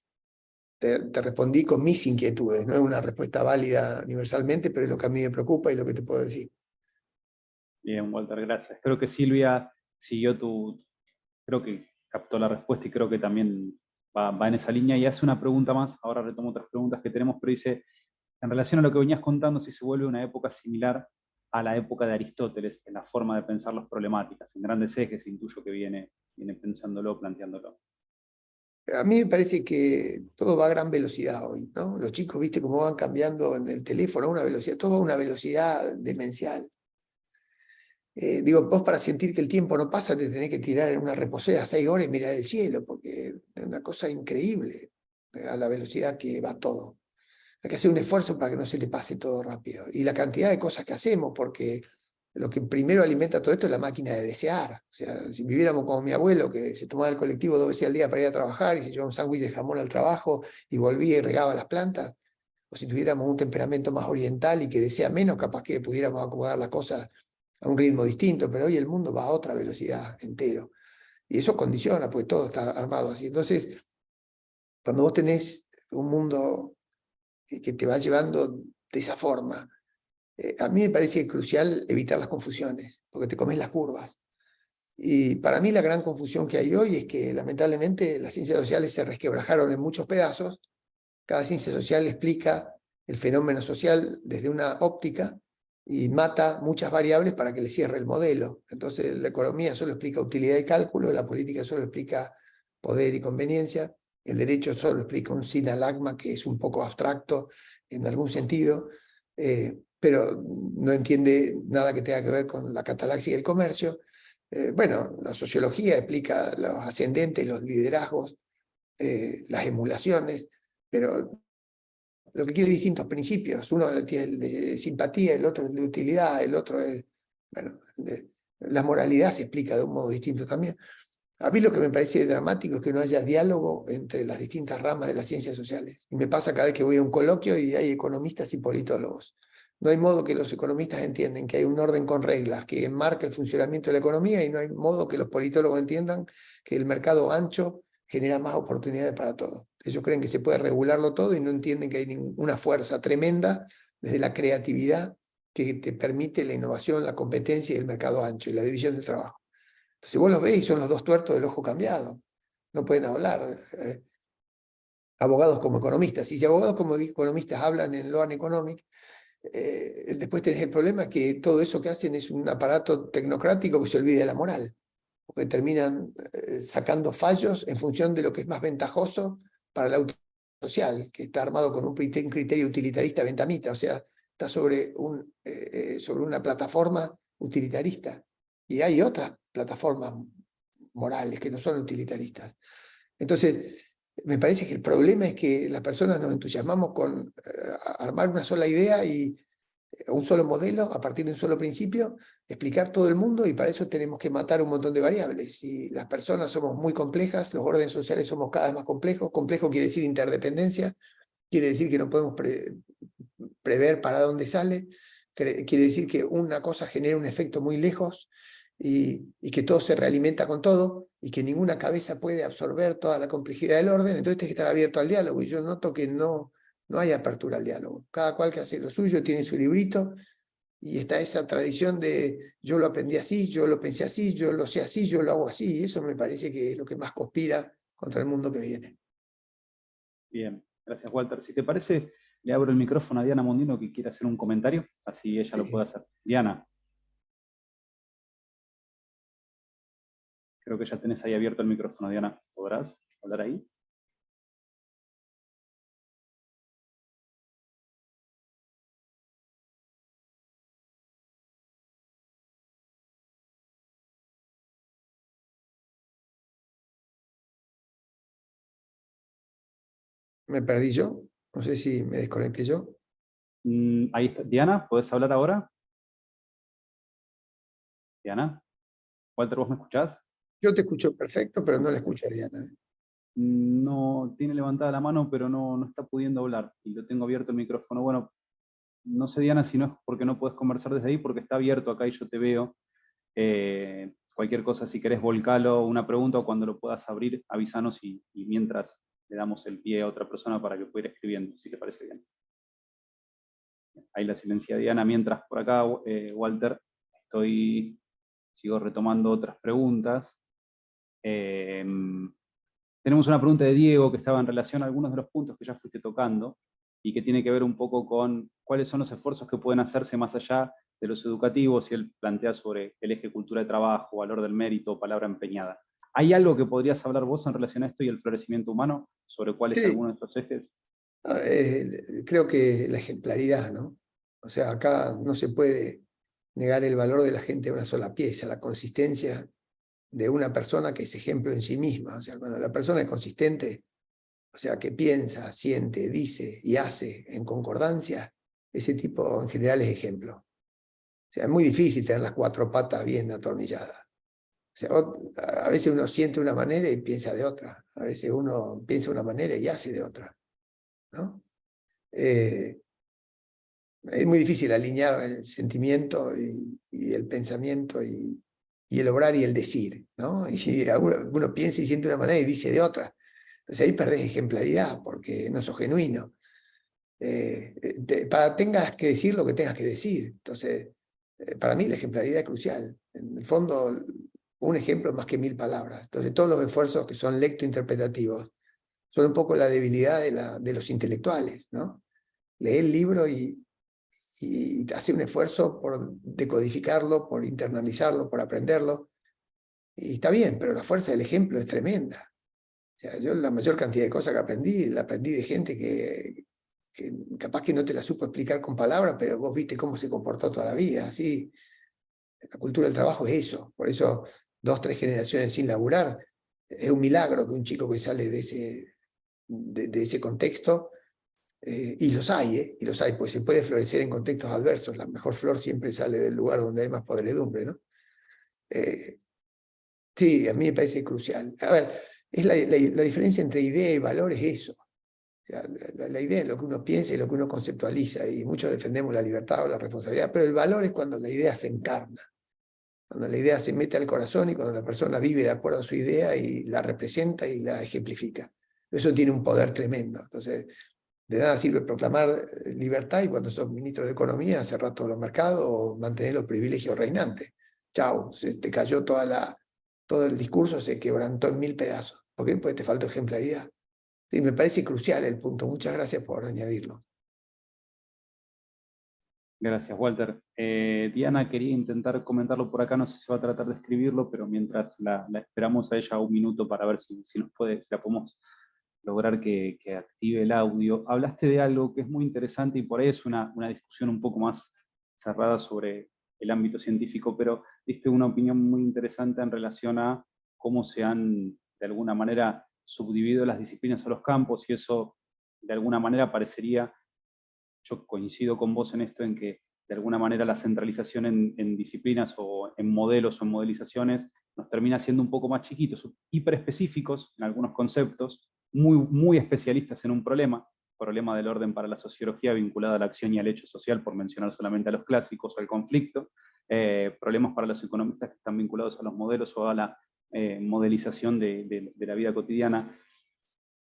B: te respondí con mis inquietudes, no es una respuesta válida universalmente, pero es lo que a mí me preocupa y lo que te puedo decir.
A: Bien, Walter, gracias. Creo que Silvia siguió creo que captó la respuesta y creo que también va en esa línea y hace una pregunta más. Ahora retomo otras preguntas que tenemos, pero dice, en relación a lo que venías contando, si se vuelve una época similar a la época de Aristóteles en la forma de pensar las problemáticas, en grandes ejes, intuyo que viene pensándolo, planteándolo.
B: A mí me parece que todo va a gran velocidad hoy, ¿no? Los chicos, viste cómo van cambiando en el teléfono a una velocidad, todo va a una velocidad demencial. Digo, vos para sentir que el tiempo no pasa te tenés que tirar en una reposera 6 horas y mirar el cielo, porque es una cosa increíble a la velocidad que va todo. Hay que hacer un esfuerzo para que no se te pase todo rápido. Y la cantidad de cosas que hacemos, porque lo que primero alimenta todo esto es la máquina de desear. O sea, si viviéramos como mi abuelo, que se tomaba el colectivo 2 veces al día para ir a trabajar y se llevaba un sándwich de jamón al trabajo y volvía y regaba las plantas, o si tuviéramos un temperamento más oriental y que desea menos, capaz que pudiéramos acomodar las cosas a un ritmo distinto, pero hoy el mundo va a otra velocidad entero. Y eso condiciona, pues todo está armado así. Entonces, cuando vos tenés un mundo que te va llevando de esa forma, a mí me parece crucial evitar las confusiones, porque te comes las curvas. Y para mí la gran confusión que hay hoy es que lamentablemente las ciencias sociales se resquebrajaron en muchos pedazos. Cada ciencia social explica el fenómeno social desde una óptica y mata muchas variables para que le cierre el modelo. Entonces la economía solo explica utilidad y cálculo, la política solo explica poder y conveniencia, El derecho solo explica un sinalagma que es un poco abstracto en algún sentido, pero no entiende nada que tenga que ver con la catalaxia y el comercio. Bueno, la sociología explica los ascendentes, los liderazgos, las emulaciones, pero lo que quiere distintos principios. Uno tiene el de simpatía, el otro el de utilidad, el otro es... Bueno, la moralidad se explica de un modo distinto también. A mí lo que me parece dramático es que no haya diálogo entre las distintas ramas de las ciencias sociales. Y me pasa cada vez que voy a un coloquio y hay economistas y politólogos. No hay modo que los economistas entiendan que hay un orden con reglas que enmarca el funcionamiento de la economía, y no hay modo que los politólogos entiendan que el mercado ancho genera más oportunidades para todos. Ellos creen que se puede regularlo todo y no entienden que hay una fuerza tremenda desde la creatividad que te permite la innovación, la competencia y el mercado ancho y la división del trabajo. Entonces vos los ves y son los dos tuertos del ojo cambiado. No pueden hablar. Abogados como economistas. Y si abogados como economistas hablan en Law and Economics, después tenés el problema que todo eso que hacen es un aparato tecnocrático que se olvida de la moral, porque terminan sacando fallos en función de lo que es más ventajoso para la autoridad social, que está armado con un criterio utilitarista bentamita, o sea, está sobre una plataforma utilitarista. Y hay otras plataformas morales que no son utilitaristas. Entonces, me parece que el problema es que las personas nos entusiasmamos con armar una sola idea y un solo modelo a partir de un solo principio, explicar todo el mundo, y para eso tenemos que matar un montón de variables. Si las personas somos muy complejas, los órdenes sociales somos cada vez más complejos. Complejo quiere decir interdependencia, quiere decir que no podemos prever para dónde sale, quiere decir que una cosa genera un efecto muy lejos, y que todo se realimenta con todo, y que ninguna cabeza puede absorber toda la complejidad del orden. Entonces hay que estar abierto al diálogo, y yo noto que no hay apertura al diálogo. Cada cual que hace lo suyo, tiene su librito, y está esa tradición de yo lo aprendí así, yo lo pensé así, yo lo sé así, yo lo hago así, y eso me parece que es lo que más conspira contra el mundo que viene.
A: Bien, gracias Walter. Si te parece, le abro el micrófono a Diana Mondino que quiere hacer un comentario, así ella lo puede hacer. Diana. Creo que ya tenés ahí abierto el micrófono, Diana. ¿Podrás hablar ahí?
B: ¿Me perdí yo? No sé si me desconecté yo.
A: Ahí está. Diana, ¿podés hablar ahora? Diana. Walter, ¿vos me escuchás?
B: Yo te escucho perfecto, pero no la escucho a Diana.
A: No, tiene levantada la mano, pero no está pudiendo hablar. Y lo tengo abierto el micrófono. Bueno, no sé, Diana, si no es porque no puedes conversar desde ahí, porque está abierto acá y yo te veo. Cualquier cosa, si querés volcalo, una pregunta, o cuando lo puedas abrir, avísanos y mientras le damos el pie a otra persona para que pueda ir escribiendo, si te parece bien. Ahí la silencia Diana. Mientras por acá, Walter, sigo retomando otras preguntas. Tenemos una pregunta de Diego que estaba en relación a algunos de los puntos que ya fuiste tocando y que tiene que ver un poco con cuáles son los esfuerzos que pueden hacerse más allá de los educativos, y él plantea sobre el eje cultura de trabajo, valor del mérito, palabra empeñada. ¿Hay algo que podrías hablar vos en relación a esto y el florecimiento humano, sobre cuáles
B: Sí,
A: algunos de estos ejes?
B: creo que la ejemplaridad, ¿no? O sea, acá no se puede negar el valor de la gente de una sola pieza, la consistencia de una persona que es ejemplo en sí misma. O sea, cuando la persona es consistente, o sea, que piensa, siente, dice y hace en concordancia, ese tipo en general es ejemplo. O sea, es muy difícil tener las cuatro patas bien atornilladas. O sea, a veces uno siente una manera y piensa de otra. A veces uno piensa de una manera y hace de otra, ¿no? Es muy difícil alinear el sentimiento y el pensamiento y el obrar y el decir, ¿no? Y uno piensa y siente de una manera y dice de otra. Entonces ahí perdés ejemplaridad porque no sos genuino. Tengas que decir lo que tengas que decir. Entonces, para mí la ejemplaridad es crucial. En el fondo, un ejemplo es más que 1000 palabras. Entonces, todos los esfuerzos que son lectointerpretativos son un poco la debilidad de los intelectuales, ¿no? Lee el libro y hace un esfuerzo por decodificarlo, por internalizarlo, por aprenderlo. Y está bien, pero la fuerza del ejemplo es tremenda. sea, yo la mayor cantidad de cosas que aprendí, la aprendí de gente que capaz que no te la supo explicar con palabras, pero vos viste cómo se comportó toda la vida. Así, la cultura del trabajo es eso. Por eso, 2, 3 generaciones sin laburar, es un milagro que un chico que sale de ese contexto, y los hay, pues se puede florecer en contextos adversos. La mejor flor siempre sale del lugar donde hay más podredumbre, ¿no? Sí, a mí me parece crucial. A ver, es la diferencia entre idea y valor es eso. O sea, la idea es lo que uno piensa y lo que uno conceptualiza, y muchos defendemos la libertad o la responsabilidad, pero el valor es cuando la idea se encarna, cuando la idea se mete al corazón y cuando la persona vive de acuerdo a su idea y la representa y la ejemplifica. Eso tiene un poder tremendo. Entonces, de nada sirve proclamar libertad y cuando sos ministro de Economía cerrar todos los mercados o mantener los privilegios reinantes. Chau, se te cayó todo el discurso, se quebrantó en 1000 pedazos. ¿Por qué? Pues te faltó ejemplaridad. Sí, me parece crucial el punto. Muchas gracias por añadirlo.
A: Gracias, Walter. Diana quería intentar comentarlo por acá, no sé si va a tratar de escribirlo, pero mientras la esperamos a ella un minuto para ver si la podemos lograr que active el audio. Hablaste de algo que es muy interesante y por ahí es una discusión un poco más cerrada sobre el ámbito científico, pero diste una opinión muy interesante en relación a cómo se han, de alguna manera, subdividido las disciplinas o los campos, y eso, de alguna manera, parecería, yo coincido con vos en esto, en que de alguna manera la centralización en disciplinas o en modelos o en modelizaciones nos termina siendo un poco más chiquitos, hiperespecíficos en algunos conceptos, muy especialistas en un problema del orden para la sociología vinculada a la acción y al hecho social, por mencionar solamente a los clásicos o al conflicto, problemas para los economistas que están vinculados a los modelos o a la modelización de la vida cotidiana.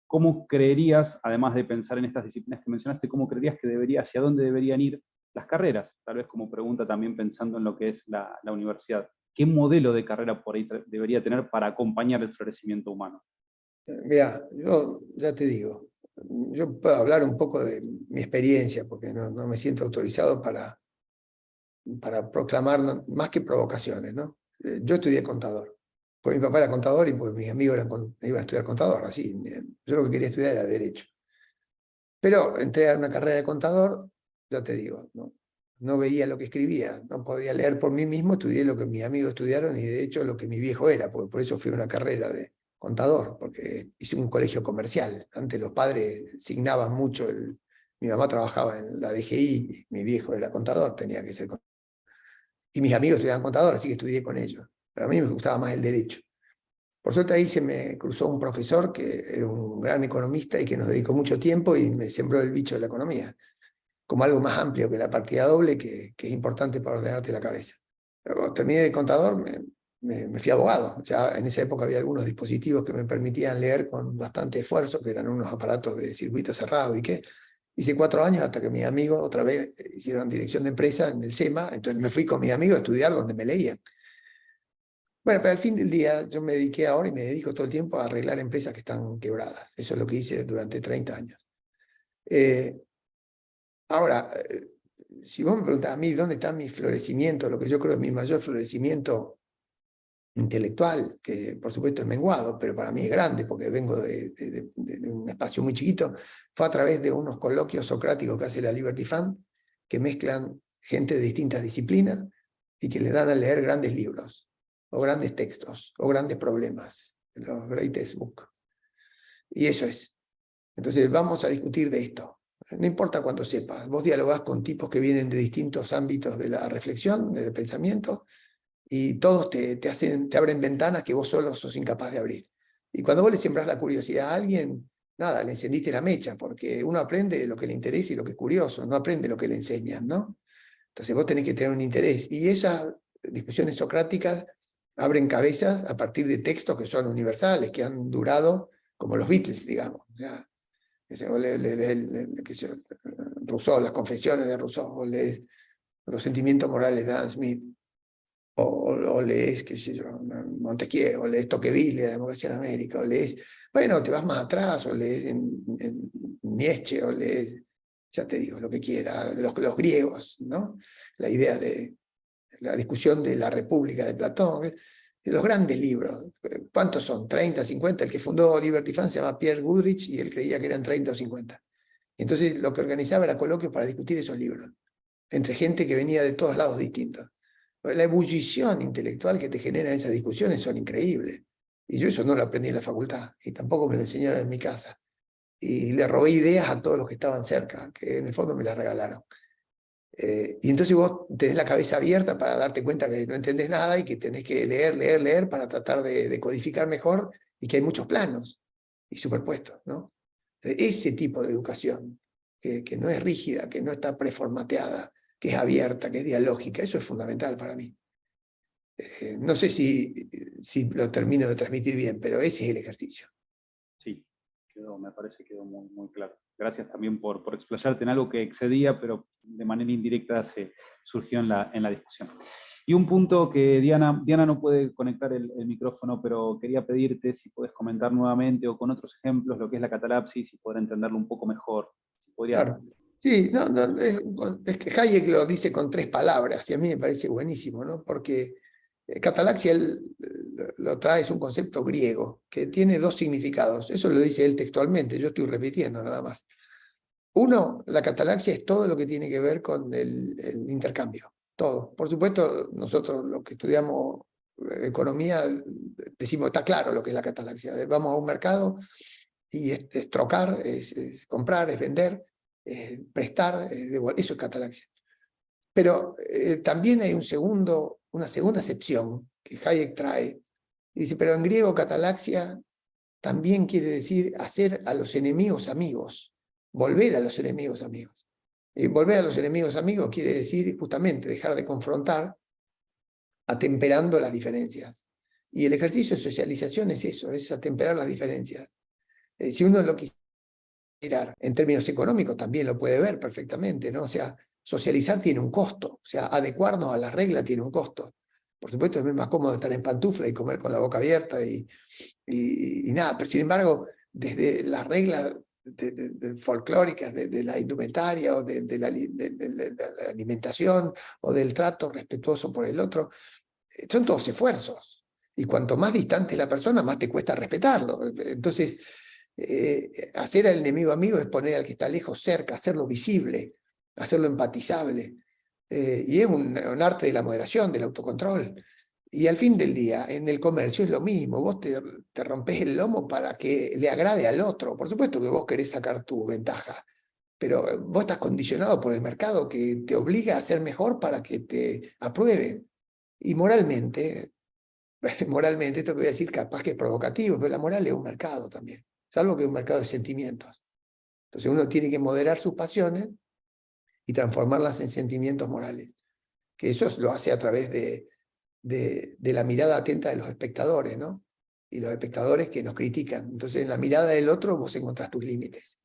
A: ¿Cómo creerías, además de pensar en estas disciplinas que mencionaste, cómo creerías que hacia dónde deberían ir las carreras? Tal vez como pregunta también pensando en lo que es la universidad. ¿Qué modelo de carrera por ahí debería tener para acompañar el florecimiento humano?
B: Mira, yo ya te digo, yo puedo hablar un poco de mi experiencia, porque no me siento autorizado para proclamar más que provocaciones, ¿no? Yo estudié contador, pues mi papá era contador y pues mis amigos iban a estudiar contador, así. Yo lo que quería estudiar era Derecho. Pero entré a una carrera de contador, ya te digo, no veía lo que escribía, no podía leer por mí mismo, estudié lo que mis amigos estudiaron y de hecho lo que mi viejo era, porque por eso fui a una carrera de contador, porque hice un colegio comercial. Antes los padres signaban mucho, mi mamá trabajaba en la DGI, mi viejo era contador, tenía que ser contador. Y mis amigos estudiaban contador, así que estudié con ellos. Pero a mí me gustaba más el derecho. Por suerte ahí se me cruzó un profesor que era un gran economista y que nos dedicó mucho tiempo y me sembró el bicho de la economía, como algo más amplio que la partida doble, que es importante para ordenarte la cabeza. Cuando terminé de contador, me fui abogado. Ya en esa época había algunos dispositivos que me permitían leer con bastante esfuerzo, que eran unos aparatos de circuito cerrado y que hice 4 años hasta que mis amigos otra vez hicieron dirección de empresa en el SEMA, entonces me fui con mis amigos a estudiar donde me leían. Bueno, pero al fin del día yo me dediqué ahora y me dedico todo el tiempo a arreglar empresas que están quebradas. Eso es lo que hice durante 30 años. Ahora, si vos me preguntás a mí dónde está mi florecimiento, lo que yo creo es mi mayor florecimiento intelectual, que por supuesto es menguado, pero para mí es grande porque vengo de un espacio muy chiquito, fue a través de unos coloquios socráticos que hace la Liberty Fund, que mezclan gente de distintas disciplinas y que le dan a leer grandes libros, o grandes textos, o grandes problemas, los greatest book. Y eso es. Entonces vamos a discutir de esto. No importa cuánto sepas, vos dialogás con tipos que vienen de distintos ámbitos de la reflexión, del pensamiento, y todos te abren ventanas que vos solo sos incapaz de abrir. Y cuando vos le siembras la curiosidad a alguien, nada, le encendiste la mecha, porque uno aprende lo que le interesa y lo que es curioso, no aprende lo que le enseñan, ¿no? Entonces vos tenés que tener un interés. Y esas discusiones socráticas abren cabezas a partir de textos que son universales, que han durado como los Beatles, digamos. O sea, Rousseau, las confesiones de Rousseau, o lees los sentimientos morales de Adam Smith, o lees, qué sé yo, Montesquieu, o lees Tocqueville, La democracia en América, o lees, bueno, te vas más atrás, o lees en Nietzsche, o lees, ya te digo, lo que quiera, los griegos, ¿no? La idea de la discusión de la República de Platón. los grandes libros. ¿Cuántos son? ¿30, 50? El que fundó Liberty Fund se llama Pierre Goodrich y él creía que eran 30 o 50. Entonces lo que organizaba era coloquios para discutir esos libros, entre gente que venía de todos lados distintos. La ebullición intelectual que te genera esas discusiones son increíbles. Y yo eso no lo aprendí en la facultad, y tampoco me lo enseñaron en mi casa. Y le robé ideas a todos los que estaban cerca, que en el fondo me las regalaron. Y entonces vos tenés la cabeza abierta para darte cuenta que no entendés nada y que tenés que leer para tratar de codificar mejor, y que hay muchos planos y superpuestos, ¿no? Entonces, ese tipo de educación, que no es rígida, que no está preformateada, que es abierta, que es dialógica, eso es fundamental para mí. No sé si lo termino de transmitir bien, pero ese es el ejercicio.
A: Sí, me parece que quedó muy, muy claro. Gracias también por explayarte en algo que excedía, pero de manera indirecta surgió en la discusión. Y un punto que Diana no puede conectar el micrófono, pero quería pedirte si puedes comentar nuevamente o con otros ejemplos lo que es la catalapsis y poder entenderlo un poco mejor.
B: Claro. Sí, es que Hayek lo dice con 3 palabras y a mí me parece buenísimo, ¿no? Porque catalaxia lo trae, es un concepto griego que tiene 2 significados. Eso lo dice él textualmente, yo estoy repitiendo nada más. Uno, la catalaxia es todo lo que tiene que ver con el intercambio, todo. Por supuesto, nosotros los que estudiamos economía decimos, está claro lo que es la catalaxia. Vamos a un mercado y es trocar, es comprar, es vender, prestar, eso es catalaxia. Pero también hay una segunda acepción que Hayek trae. Y dice, pero en griego catalaxia también quiere decir hacer a los enemigos amigos, volver a los enemigos amigos. Y volver a los enemigos amigos quiere decir justamente dejar de confrontar, atemperando las diferencias. Y el ejercicio de socialización es eso, es atemperar las diferencias. Si uno lo quisiera en términos económicos, también lo puede ver perfectamente, ¿no? O sea, socializar tiene un costo, o sea, adecuarnos a las reglas tiene un costo. Por supuesto, es más cómodo estar en pantufla y comer con la boca abierta y nada, pero sin embargo, desde las reglas folclóricas de la indumentaria o de la alimentación o del trato respetuoso por el otro, son todos esfuerzos. Y cuanto más distante es la persona, más te cuesta respetarlo. Entonces, hacer al enemigo amigo es poner al que está lejos cerca, hacerlo visible, hacerlo empatizable. Y es un arte de la moderación, del autocontrol. Y al fin del día, en el comercio es lo mismo. Vos te rompés el lomo para que le agrade al otro. Por supuesto que vos querés sacar tu ventaja, pero vos estás condicionado por el mercado que te obliga a ser mejor para que te aprueben. Y moralmente, esto que voy a decir capaz que es provocativo, pero la moral es un mercado también, salvo que es un mercado de sentimientos. Entonces uno tiene que moderar sus pasiones y transformarlas en sentimientos morales, que eso lo hace a través de la mirada atenta de los espectadores, ¿no? Y los espectadores que nos critican. Entonces, en la mirada del otro vos encontrás tus límites.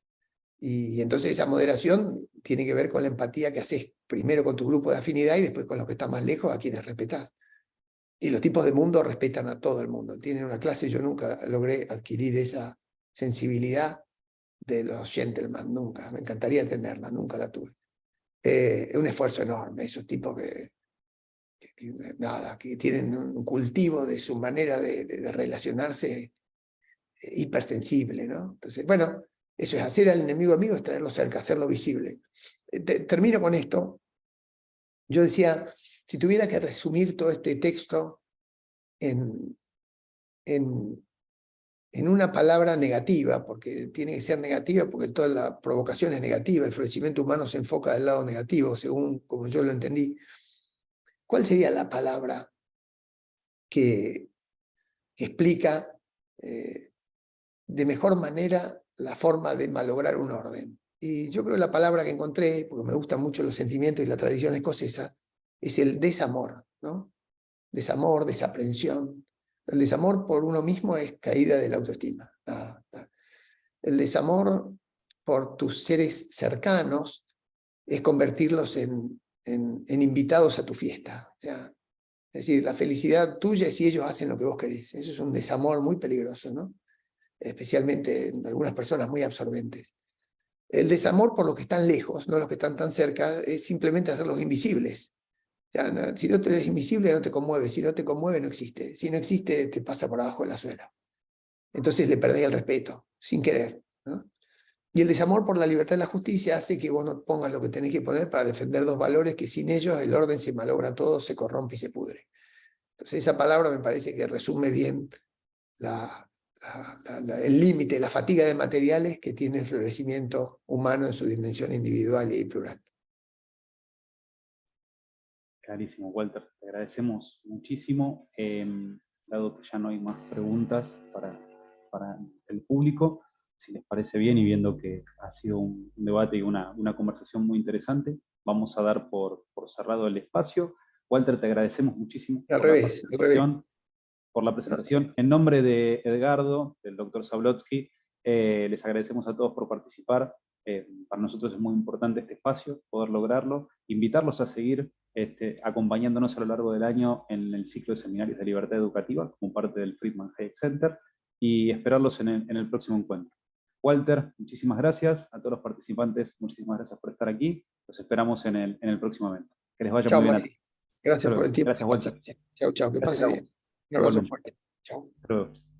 B: Y entonces esa moderación tiene que ver con la empatía que haces primero con tu grupo de afinidad y después con los que están más lejos, a quienes respetás. Y los tipos de mundo respetan a todo el mundo. Tienen una clase, yo nunca logré adquirir esa sensibilidad de los gentlemen, nunca. Me encantaría tenerla, nunca la tuve. Es un esfuerzo enorme, esos tipos que tienen un cultivo de su manera de relacionarse hipersensible, ¿no? Entonces, bueno, eso es hacer al enemigo amigo, es traerlo cerca, hacerlo visible. Termino con esto. Yo decía, si tuviera que resumir todo este texto en una palabra negativa, porque tiene que ser negativa, porque toda la provocación es negativa, el florecimiento humano se enfoca del lado negativo, según como yo lo entendí. ¿Cuál sería la palabra que explica de mejor manera la forma de malograr un orden? Y yo creo que la palabra que encontré, porque me gustan mucho los sentimientos y la tradición escocesa, es el desamor, ¿no? Desamor, desaprensión. El desamor por uno mismo es caída de la autoestima. El desamor por tus seres cercanos es convertirlos en invitados a tu fiesta. O sea, es decir, la felicidad tuya es si ellos hacen lo que vos querés. Eso es un desamor muy peligroso, ¿no? Especialmente en algunas personas muy absorbentes. El desamor por los que están lejos, no los que están tan cerca, es simplemente hacerlos invisibles. Ya, si no te es invisible, no te conmueve. Si no te conmueve, no existe. Si no existe, te pasa por abajo de la suela. Entonces le perdés el respeto, sin querer, ¿no? Y el desamor por la libertad y la justicia hace que vos no pongas lo que tenés que poner para defender dos valores que sin ellos el orden se malogra todo, se corrompe y se pudre. Entonces esa palabra me parece que resume bien el límite, la fatiga de materiales que tiene el florecimiento humano en su dimensión individual y plural.
A: Clarísimo, Walter. Te agradecemos muchísimo. Dado que ya no hay más preguntas para el público, si les parece bien y viendo que ha sido un debate y una conversación muy interesante, vamos a dar por cerrado el espacio. Walter, te agradecemos muchísimo
B: Al
A: por la
B: revés, al revés.
A: participación. Por la
B: Al
A: presentación.
B: revés.
A: En nombre de Edgardo, del doctor Zablotsky, les agradecemos a todos por participar. Para nosotros es muy importante este espacio, poder lograrlo, invitarlos a seguir acompañándonos a lo largo del año en el ciclo de seminarios de libertad educativa como parte del Friedman Hayek Center y esperarlos en el próximo encuentro. Walter, muchísimas gracias. A todos los participantes, muchísimas gracias por estar aquí. Los esperamos en el próximo evento. Que les vaya
B: Chao,
A: muy bien a
B: Maxi.
A: todos. Hasta
B: Gracias por
A: luego.
B: el tiempo y
A: Gracias,
B: la
A: Walter.
B: paciencia. Chao, chao, que
A: Gracias
B: pase
A: a vos.
B: bien. Un abrazo
A: Igualmente.
B: fuerte. Chao.
A: Hasta luego.